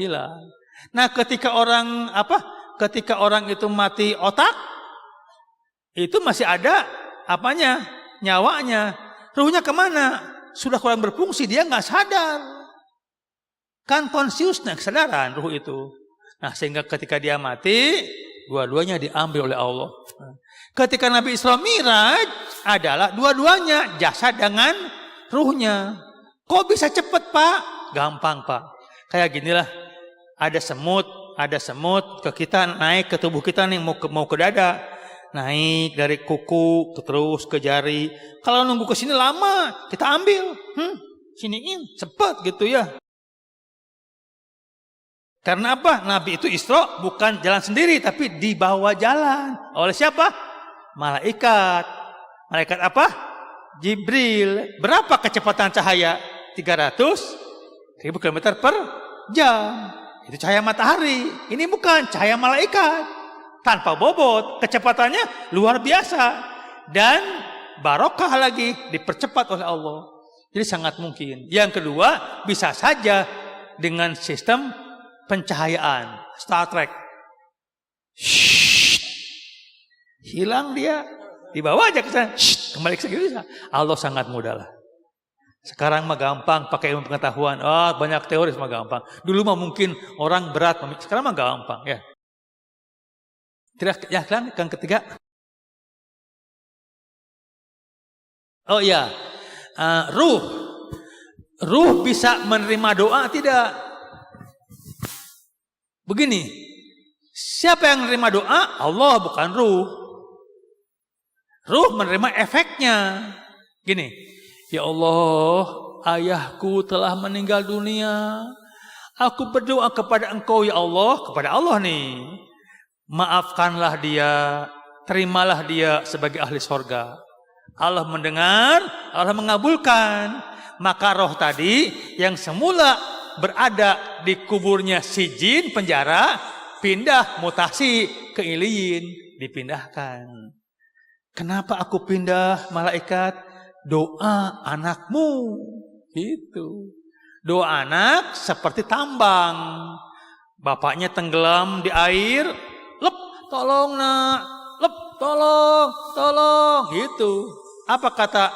B: hilang. Nah, ketika orang itu mati otak, itu masih ada apanya? Nyawanya. Ruhnya kemana? Sudah kurang berfungsi, dia nggak sadar. Kan consciousness, kesadaran ruh itu. Nah, sehingga ketika dia mati, dua-duanya diambil oleh Allah. Ketika Nabi Isra Miraj adalah dua-duanya, jasad dengan ruhnya. Kok bisa cepet, Pak? Gampang, Pak. Kayak ginilah, ada semut ke kita, naik ke tubuh kita nih, mau ke dada. Naik dari kuku terus ke jari. Kalau nunggu ke sini lama, kita ambil. Siniin, cepet gitu ya. Karena apa? Nabi itu Isra bukan jalan sendiri, tapi dibawa jalan. Oleh siapa? Malaikat. Malaikat apa? Jibril. Berapa kecepatan cahaya? 300.000 km per jam. Itu cahaya matahari. Ini bukan cahaya malaikat. Tanpa bobot, kecepatannya luar biasa. Dan barokah lagi, dipercepat oleh Allah. Jadi sangat mungkin. Yang kedua, bisa saja dengan sistem pencahayaan. Star Trek. Hilang dia. Dibawa aja ke sana. Kembali ke sini bisa. Allah sangat mudah lah. Sekarang mah gampang pakai ilmu pengetahuan. Banyak teori mah gampang. Dulu mah mungkin orang berat. Sekarang mah gampang ya. Tidak, ya kan? Yang ketiga. Oh iya. Ruh bisa menerima doa tidak? Begini. Siapa yang menerima doa? Allah, bukan ruh. Ruh menerima efeknya. Gini. Ya Allah, ayahku telah meninggal dunia. Aku berdoa kepada Engkau ya Allah, kepada Allah nih. Maafkanlah dia, terimalah dia sebagai ahli sorga. Allah mendengar, Allah mengabulkan. Maka roh tadi yang semula berada di kuburnya sijin, penjara, pindah mutasi ke iliyin, dipindahkan. Kenapa aku pindah, malaikat? Doa anakmu. Itu. Doa anak seperti tambang. Bapaknya tenggelam di air, lep, tolong nak, lep, tolong, gitu. Apa kata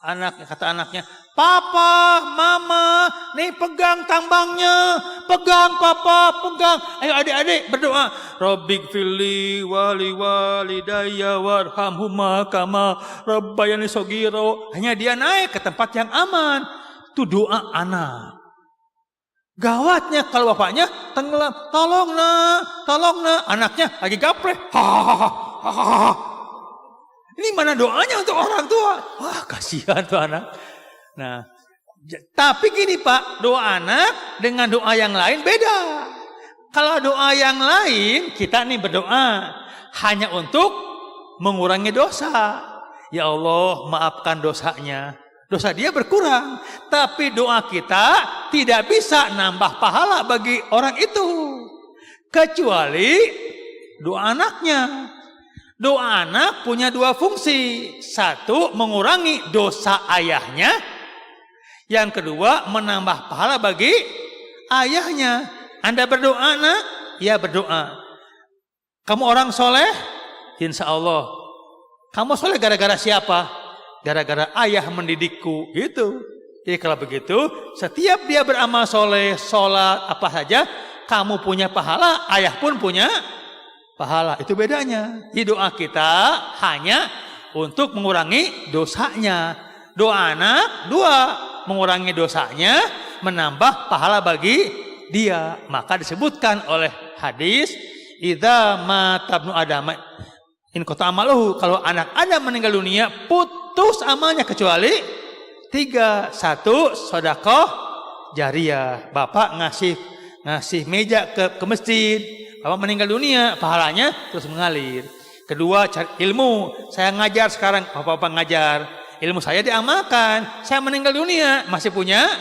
B: anaknya? Papa, mama, nih pegang tambangnya, pegang papa, pegang. Ayo adik-adik berdoa. Rabbighfirli wali walidayya warhamhuma kama rabbayani shogiro. Hanya dia naik ke tempat yang aman. Itu doa anak. Gawatnya kalau bapaknya tenggelam, tolong nak, anaknya lagi gaprek. Ini mana doanya untuk orang tua? Wah, kasihan tuh anak. Nah, tapi gini Pak, doa anak dengan doa yang lain beda. Kalau doa yang lain, kita nih berdoa hanya untuk mengurangi dosa. Ya Allah, maafkan dosanya. Dosa dia berkurang. Tapi doa kita tidak bisa nambah pahala bagi orang itu. Kecuali doa anaknya. Doa anak punya dua fungsi. Satu, mengurangi dosa ayahnya. Yang kedua, menambah pahala bagi ayahnya. Anda berdoa nak? Ya berdoa. Kamu orang soleh? Insya Allah. Kamu soleh gara-gara siapa? Gara-gara ayah mendidikku. Gitu. Jadi kalau begitu, setiap dia beramal soleh, sholat, apa saja, kamu punya pahala, ayah pun punya pahala. Itu bedanya. Di doa kita hanya untuk mengurangi dosanya. Doa anak, dua. mengurangi dosanya, menambah pahala bagi dia. Maka disebutkan oleh hadis, idza mata ibnu adam in qata amaluhu, kalau anak Adam meninggal dunia putus amalnya kecuali 3. 1, sedekah jariyah. Bapak ngasih meja ke masjid, bapak meninggal dunia, pahalanya terus mengalir. 2, cari ilmu. Saya ngajar sekarang, bapak ngajar, ilmu saya diamalkan, saya meninggal dunia masih punya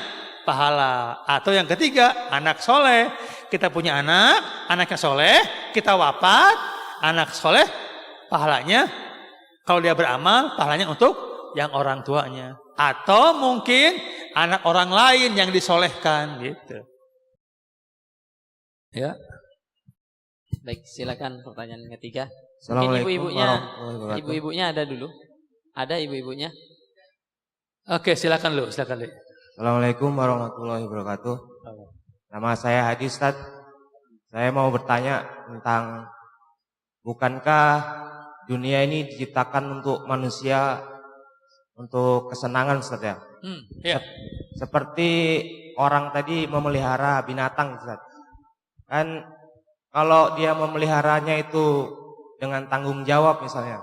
B: pahala. Atau yang 3, anak soleh. Kita punya anaknya soleh, kita wafat, anak soleh, pahalanya kalau dia beramal, pahalanya untuk yang orang tuanya. Atau mungkin anak orang lain yang disolehkan gitu. Ya.
A: Baik, silakan pertanyaan ketiga. Mungkin
E: Assalamualaikum
A: ibu-ibunya ada dulu. Ada ibu-ibunya?
B: Oke, silakan lu.
E: Assalamualaikum warahmatullahi wabarakatuh. Nama saya Hadi Ustaz. Saya mau bertanya tentang, bukankah dunia ini diciptakan untuk manusia untuk kesenangan, Ustaz ya?
B: Ya.
E: Seperti orang tadi memelihara binatang, Ustaz. Kan kalau dia memeliharanya itu dengan tanggung jawab misalnya,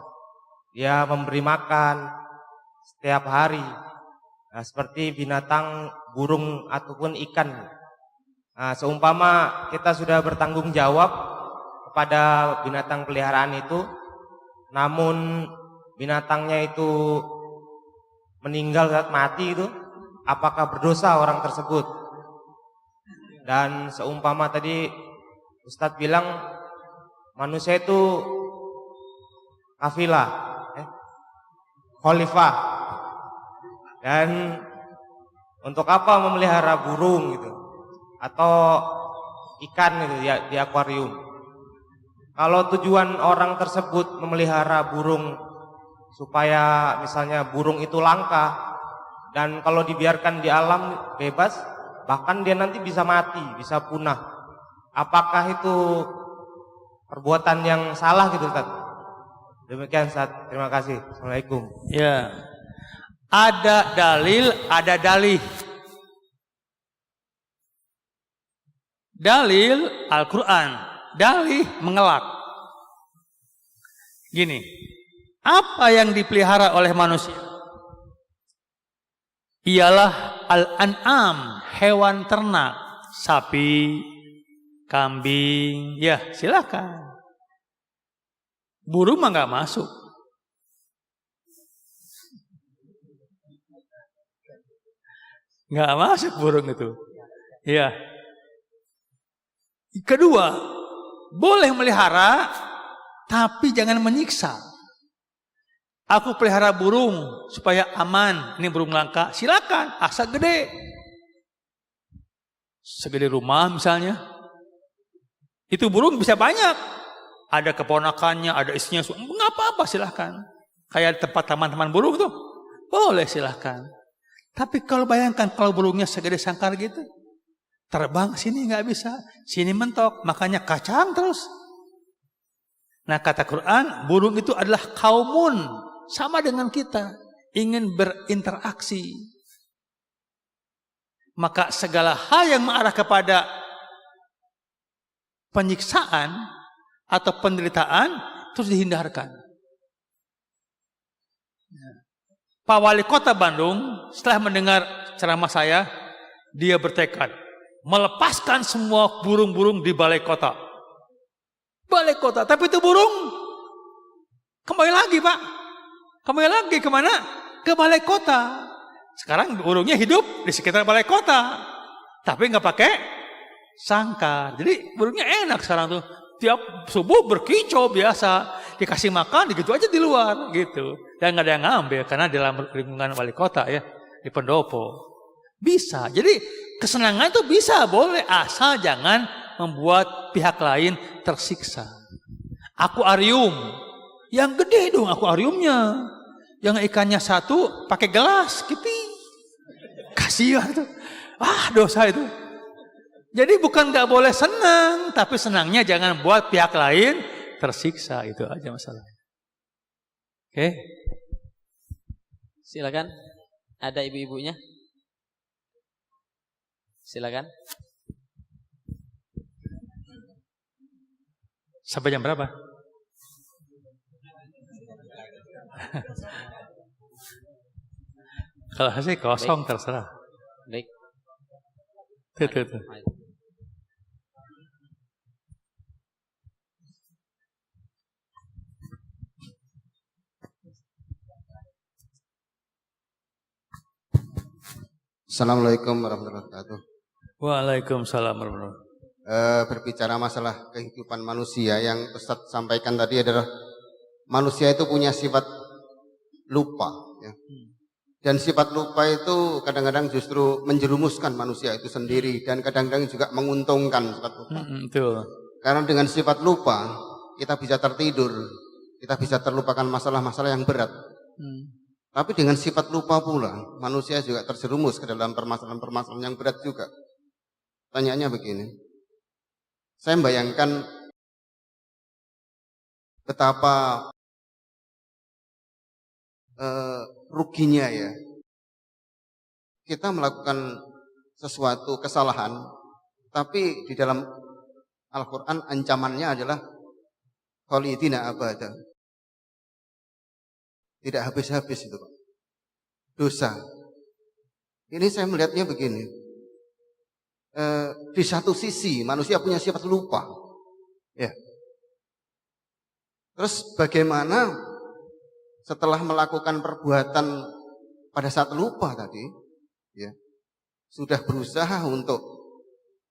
E: dia memberi makan setiap hari, nah, seperti binatang, burung ataupun ikan. Nah, seumpama kita sudah bertanggung jawab kepada binatang peliharaan itu, namun binatangnya itu meninggal saat mati itu, apakah berdosa orang tersebut? Dan seumpama tadi Ustadz bilang manusia itu kafilah, khalifah, dan untuk apa memelihara burung gitu atau ikan gitu ya di akuarium? Kalau tujuan orang tersebut memelihara burung supaya misalnya burung itu langka, dan kalau dibiarkan di alam bebas, bahkan dia nanti bisa mati, bisa punah, apakah itu perbuatan yang salah gitu, Ustaz? Demikian, Ustaz. Terima kasih. Assalamualaikum.
B: Ya. Ada dalil, ada dalih. Dalil Al-Quran, dalih mengelak. Gini, apa yang dipelihara oleh manusia? Ialah al-an'am, hewan ternak, sapi, kambing, ya silakan. Burung mah nggak masuk. Nggak masuk burung itu. Ya. Kedua, boleh melihara, tapi jangan menyiksa. Aku pelihara burung supaya aman, ini burung langka, silakan, asal gede. Segede rumah misalnya. Itu burung bisa banyak. Ada keponakannya, ada istrinya, nggak apa-apa, silahkan. Kayak tempat teman-teman burung tuh, boleh silahkan. Tapi kalau bayangkan kalau burungnya segede sangkar gitu, terbang sini nggak bisa, sini mentok, makanya kacang terus. Nah kata Quran, burung itu adalah kaumun, sama dengan kita, ingin berinteraksi. Maka segala hal yang mengarah kepada penyiksaan atau penderitaan terus dihindarkan. Pak Wali Kota Bandung setelah mendengar ceramah saya, dia bertekad melepaskan semua burung-burung di balai kota. Balai kota, tapi itu burung kembali lagi, Pak. Kembali lagi kemana? Ke balai kota. Sekarang burungnya hidup di sekitar balai kota, tapi nggak pakai sangkar. Jadi burungnya enak sekarang tuh. Tiap subuh berkicau biasa, dikasih makan, gitu aja di luar gitu. Dan nggak ada yang ngambil karena di dalam lingkungan wali kota ya, di pendopo. Bisa. Jadi kesenangan itu bisa, boleh, asal jangan membuat pihak lain tersiksa. Akuarium, yang gede dong akuariumnya. Yang ikannya satu pakai gelas, gitu. Kasihan tuh. Dosa itu. Jadi bukan nggak boleh senang, tapi senangnya jangan buat pihak lain tersiksa, itu aja masalahnya. Oke.
A: Silakan. Ada ibu-ibunya? Silakan.
B: Sampai jam berapa? Kalau sih kosong terserah.
A: Baik.
B: Tuh.
F: Assalamualaikum warahmatullahi wabarakatuh.
B: Waalaikumsalam warahmatullahi wabarakatuh.
F: Berbicara masalah kehidupan manusia yang Ustadz sampaikan tadi adalah manusia itu punya sifat lupa, ya. Dan sifat lupa itu kadang-kadang justru menjerumuskan manusia itu sendiri dan kadang-kadang juga menguntungkan sifat lupa.
B: Betul.
F: Karena dengan sifat lupa kita bisa tertidur, kita bisa terlupakan masalah-masalah yang berat. Tapi dengan sifat lupa pula manusia juga terjerumus ke dalam permasalahan-permasalahan yang berat juga. Pertanyaannya begini, saya membayangkan betapa ruginya ya kita melakukan sesuatu kesalahan, tapi di dalam Al-Quran ancamannya adalah khalidina abada, tidak habis-habis itu Pak. Dosa ini saya melihatnya begini, di satu sisi manusia punya sifat lupa, ya. Terus bagaimana setelah melakukan perbuatan pada saat lupa tadi, ya, sudah berusaha untuk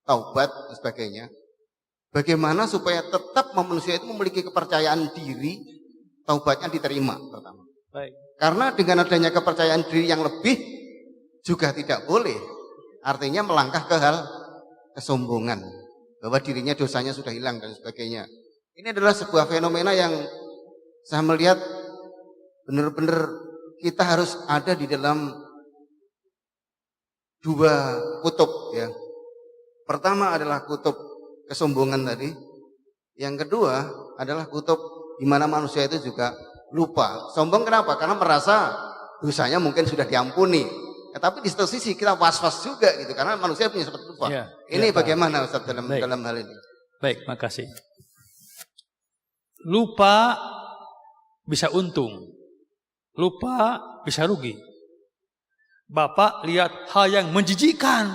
F: taubat dan sebagainya, bagaimana supaya tetap manusia itu memiliki kepercayaan diri, taubatnya diterima pertama.
B: Baik.
F: Karena dengan adanya kepercayaan diri yang lebih juga tidak boleh, artinya melangkah ke hal kesombongan, bahwa dirinya dosanya sudah hilang dan sebagainya. Ini adalah sebuah fenomena yang saya melihat benar-benar kita harus ada di dalam dua kutub, ya. Pertama adalah kutub kesombongan tadi, yang kedua adalah kutub di mana manusia itu juga lupa. Sombong kenapa? Karena merasa dosanya mungkin sudah diampuni. Ya, tapi di satu sisi kita was-was juga gitu, karena manusia punya sifat lupa.
B: Ya,
F: ini
B: ya,
F: bagaimana Ustaz dalam
B: Baik.
F: hal ini?
B: Baik, makasih. Lupa bisa untung, lupa bisa rugi. Bapak lihat hal yang menjijikkan,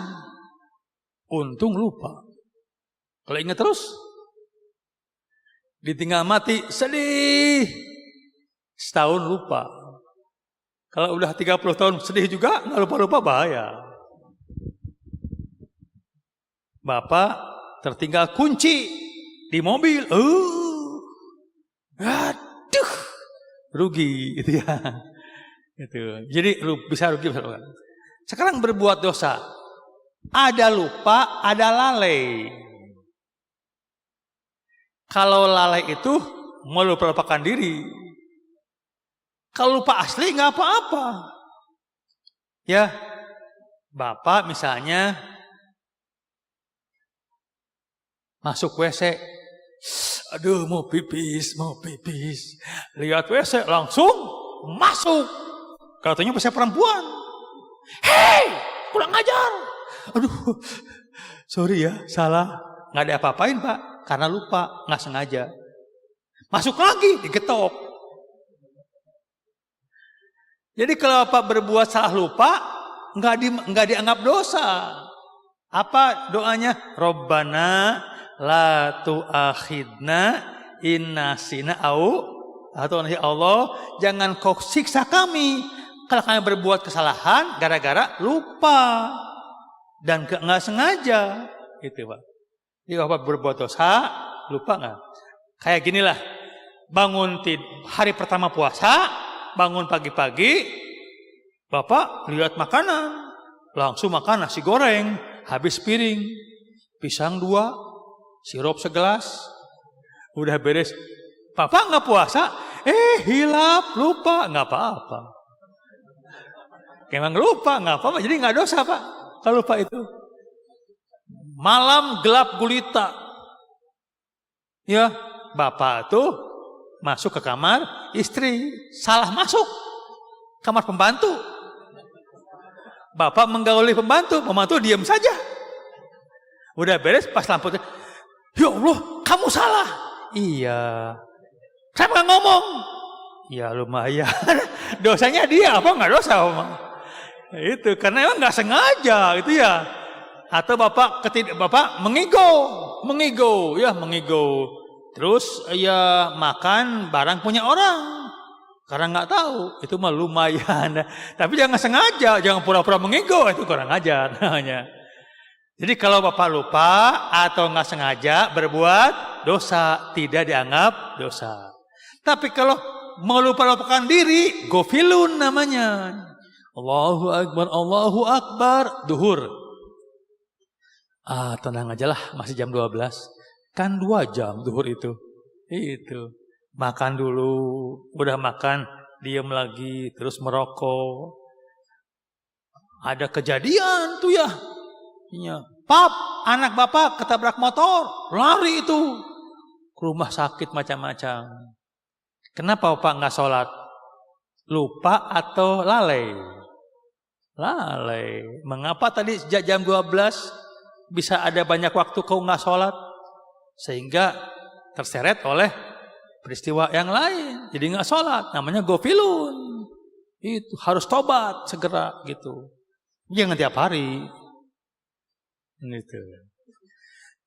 B: untung lupa. Kalau ingat terus, ditinggal mati sedih, setahun lupa. Kalau udah 30 tahun sedih juga, nggak lupa-lupa bahaya. Bapak tertinggal kunci di mobil, aduh, rugi, gitu ya. Gitu. Jadi bisa rugi, bisa rugi. Sekarang berbuat dosa, ada lupa, ada lalai. Kalau lalai itu mau lupakan diri. Kalau lupa asli nggak apa-apa. Ya, Bapak misalnya masuk WC, aduh mau pipis. Lihat WC langsung masuk. Katanya saya perempuan. Hei, kurang ajar. Aduh, sorry ya, salah. Nggak ada apa-apain Pak, karena lupa, nggak sengaja. Masuk lagi, digetok. Jadi kalau Bapak berbuat salah lupa, nggak dianggap dosa. Apa doanya? Robbana la tu'akhidna in nasina atau ya Allah, jangan kau siksa kami kalau kami berbuat kesalahan gara-gara lupa dan nggak sengaja, gitu Pak. Jadi Bapak berbuat dosa, lupa nggak? Kayak ginilah, bangun hari pertama puasa, bangun pagi-pagi, Bapak lihat makanan, langsung makan nasi goreng, habis piring, pisang 2, sirup segelas, udah beres. Bapak nggak puasa, hilap, lupa, nggak apa-apa. Emang lupa, nggak apa-apa, jadi nggak dosa Pak, kalau lupa itu. Malam gelap gulita, ya Bapak tuh masuk ke kamar istri, salah masuk kamar pembantu. Bapak menggauli pembantu diam saja. Udah beres pas lampu, ya Allah, kamu salah. Iya. Saya nggak ngomong. Ya lumayan. Dosanya dia apa nggak dosa, Om? Itu karena emang nggak sengaja gitu ya. Atau bapak mengigo. Terus ya makan barang punya orang. Karena nggak tahu, itu mah lumayan. Tapi jangan sengaja, jangan pura-pura mengigo, itu kurang ajar namanya. Jadi kalau bapak lupa atau nggak sengaja berbuat dosa, tidak dianggap dosa. Tapi kalau melupakan diri, gofilun namanya. Allahu Akbar, duhur. Tenang aja lah, masih jam 12. Kan 2 jam duhur itu. Itu. Makan dulu, udah makan, diam lagi, terus merokok. Ada kejadian tuh ya. Pap, anak bapak ketabrak motor, lari itu. Ke rumah sakit macam-macam. Kenapa bapak nggak sholat? Lupa atau lalai? Lalai. Mengapa tadi sejak jam 12 bisa ada banyak waktu kau nggak sholat? Sehingga terseret oleh peristiwa yang lain. Jadi nggak sholat. Namanya gofilun. Itu harus tobat segera gitu. Jangan tiap hari. Gitu.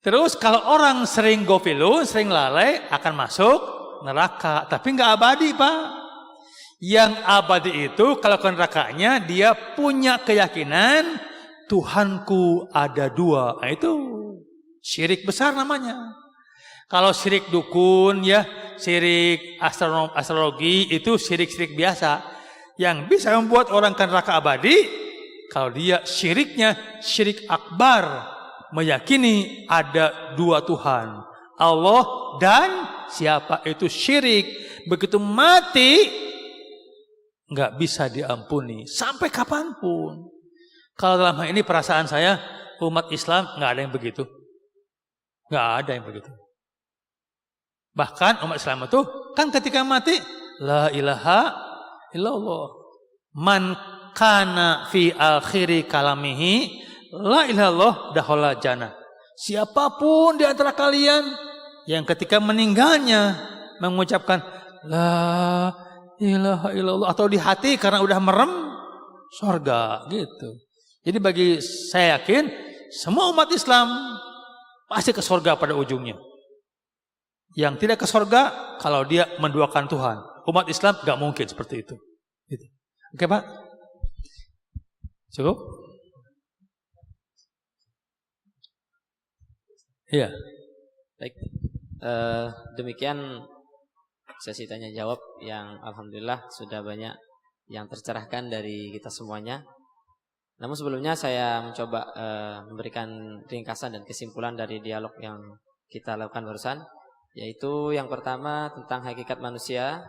B: Terus kalau orang sering gofilun, sering lalai, akan masuk neraka. Tapi nggak abadi, Pak. Yang abadi itu kalau ke nerakanya dia punya keyakinan Tuhanku ada 2. Nah, itu syirik besar namanya. Kalau syirik dukun ya, syirik astrologi itu syirik-syirik biasa. Yang bisa membuat orang ke neraka abadi kalau dia syiriknya syirik akbar, meyakini ada 2 Tuhan, Allah dan siapa, itu syirik. Begitu mati nggak bisa diampuni sampai kapanpun. Kalau dalam hal ini perasaan saya, umat Islam nggak ada yang begitu, nggak ada yang begitu. Bahkan umat Islam itu kan ketika mati, la ilaha illallah, man kana fi akhiri kalamihi la ilaha illallah dakhala jannah. Siapapun di antara kalian yang ketika meninggalnya mengucapkan la ilaha illallah atau di hati karena udah merem, surga gitu. Jadi bagi saya yakin semua umat Islam pasti ke surga pada ujungnya. Yang tidak ke surga kalau dia menduakan Tuhan. Umat Islam gak mungkin seperti itu. Gitu. Oke Pak? Cukup? Iya.
A: Baik. Demikian sesi tanya jawab yang alhamdulillah sudah banyak yang tercerahkan dari kita semuanya. Namun sebelumnya saya mencoba memberikan ringkasan dan kesimpulan dari dialog yang kita lakukan barusan, yaitu yang pertama tentang hakikat manusia.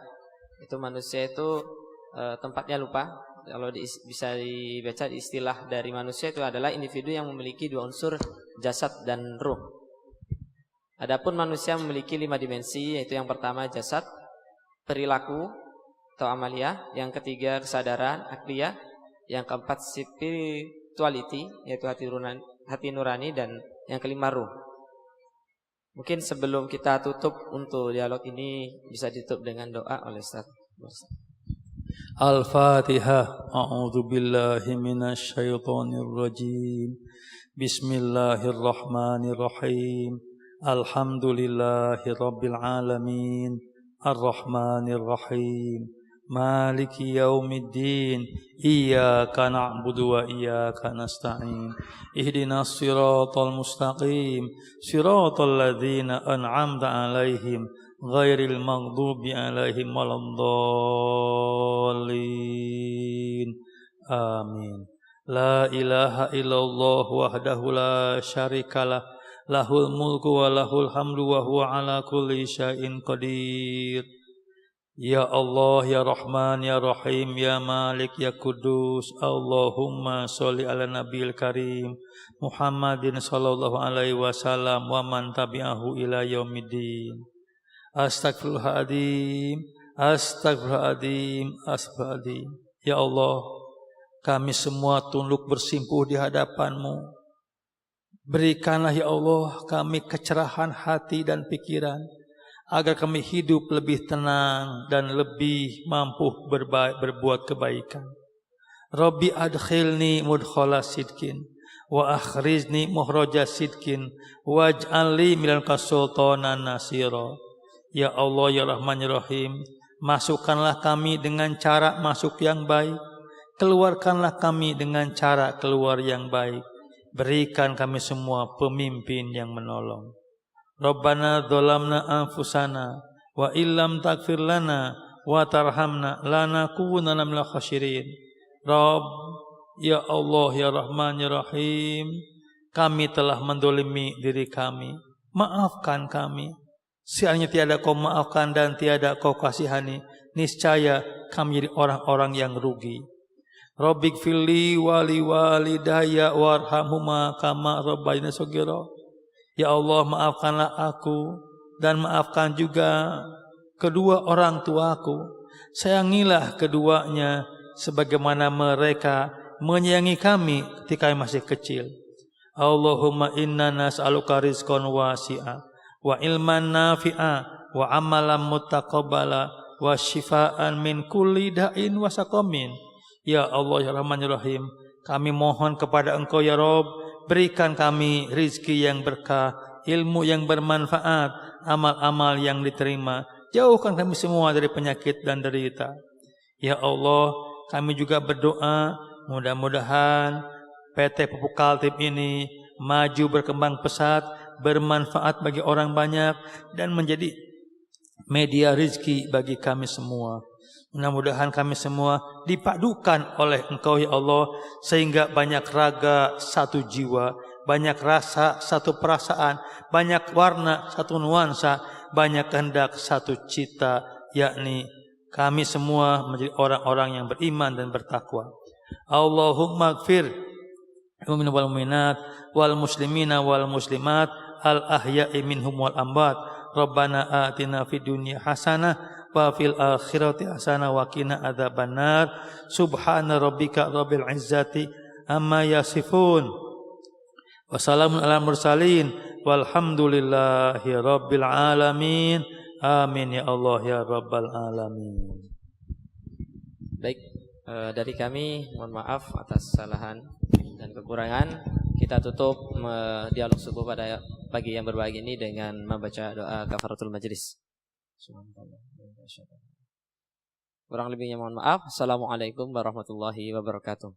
A: Itu manusia itu tempatnya lupa. Kalau bisa dibaca di istilah dari manusia itu adalah individu yang memiliki 2 unsur, jasad dan ruh. Adapun manusia memiliki 5 dimensi, yaitu yang pertama jasad, perilaku atau amalia, yang ketiga kesadaran, akliyah, yang keempat spirituality, yaitu hati nurani, dan yang kelima ruh. Mungkin sebelum kita tutup untuk dialog ini bisa ditutup dengan doa oleh Ustaz.
B: Al-Fatihah. A'udzu billahi minasy syaithanir rajim. Bismillahirrahmanirrahim. Alhamdulillahirabbil alamin. Ar-Rahmanir Rahim. Maliki yaumiddin. Iyyaka na'budu wa iyyaka nasta'in. Ihdinas siratal mustaqim. Siratal ladzina an'amta 'alaihim ghairil maghdubi 'alaihim waladdallin. Amin. La ilaha illallah wahdahu la syarikalah. Lahul mulku wa lahul hamdu wa huwa 'ala kulli syai'in qadir. Ya Allah, ya Rahman, ya Rahim, ya Malik, ya Kudus. Allahumma sholli ala nabiyil karim Muhammadin sallallahu alaihi wasallam wa man tabi'ahu ila yaumiddin. Astagfirullahaladzim, astagfirullahaladzim, astagfirullahaladzim. Ya Allah, kami semua tunduk bersimpuh di hadapan-Mu. Berikanlah ya Allah kami kecerahan hati dan pikiran, agar kami hidup lebih tenang dan lebih mampu berbuat kebaikan. Rabbi adkhilni mudkhala sidqin wa akhrizni mukhraja sidqin waj'al li minal sultanan nasira. Ya Allah ya Rahman ya Rahim, masukkanlah kami dengan cara masuk yang baik, keluarkanlah kami dengan cara keluar yang baik. Berikan kami semua pemimpin yang menolong. Rabbana dzalamna anfusana wa illam taghfir lana wa tarhamna lanakunanna minal khasirin. Rabb, ya Allah ya Rahman ya Rahim, kami telah mendolimi diri kami, maafkan kami. Seandainya tiada kau maafkan dan tiada kau kasihani, niscaya kami jadi orang-orang yang rugi. Rabbik fili wali walidayya warhamhuma kama rabbayani shaghira. Ya Allah, maafkanlah aku dan maafkan juga kedua orang tuaku. Sayangilah keduanya sebagaimana mereka menyayangi kami ketika masih kecil. Allahumma inna nas'aluka rizqan wasi'a wa ilman nafi'a wa amalan muttaqabbala wa shifaan min kulli da'in wa saqamin. Ya Allah ya Rahman ya Rahim, kami mohon kepada Engkau ya Rabb, berikan kami rizki yang berkah, ilmu yang bermanfaat, amal-amal yang diterima. Jauhkan kami semua dari penyakit dan derita. Ya Allah, kami juga berdoa mudah-mudahan PT Pupuk Kaltim ini maju berkembang pesat, bermanfaat bagi orang banyak dan menjadi media rizki bagi kami semua. Mudah-mudahan kami semua dipadukan oleh Engkau ya Allah, sehingga banyak raga satu jiwa, banyak rasa satu perasaan, banyak warna satu nuansa, banyak kehendak satu cita, yakni kami semua menjadi orang-orang yang beriman dan bertakwa. Allahumma gfir mu'min wal mu'minat wal muslimina wal muslimat al ahya'i minhum wal amwat. Rabbana atina fid dunya hasanah wa fil akhirati hasanah wa qina adzabannar. Subhana rabbika rabbil izzati amma yasifun wa salamun alal mursalin walhamdulillahi rabbil alamin. Amin ya Allah ya rabbal alamin.
A: Baik, dari kami mohon maaf atas kesalahan dan kekurangan. Kita tutup dialog subuh pada pagi yang berbagi ini dengan membaca doa kafaratul majlis. Kurang lebihnya mohon maaf. Assalamualaikum warahmatullahi wabarakatuh.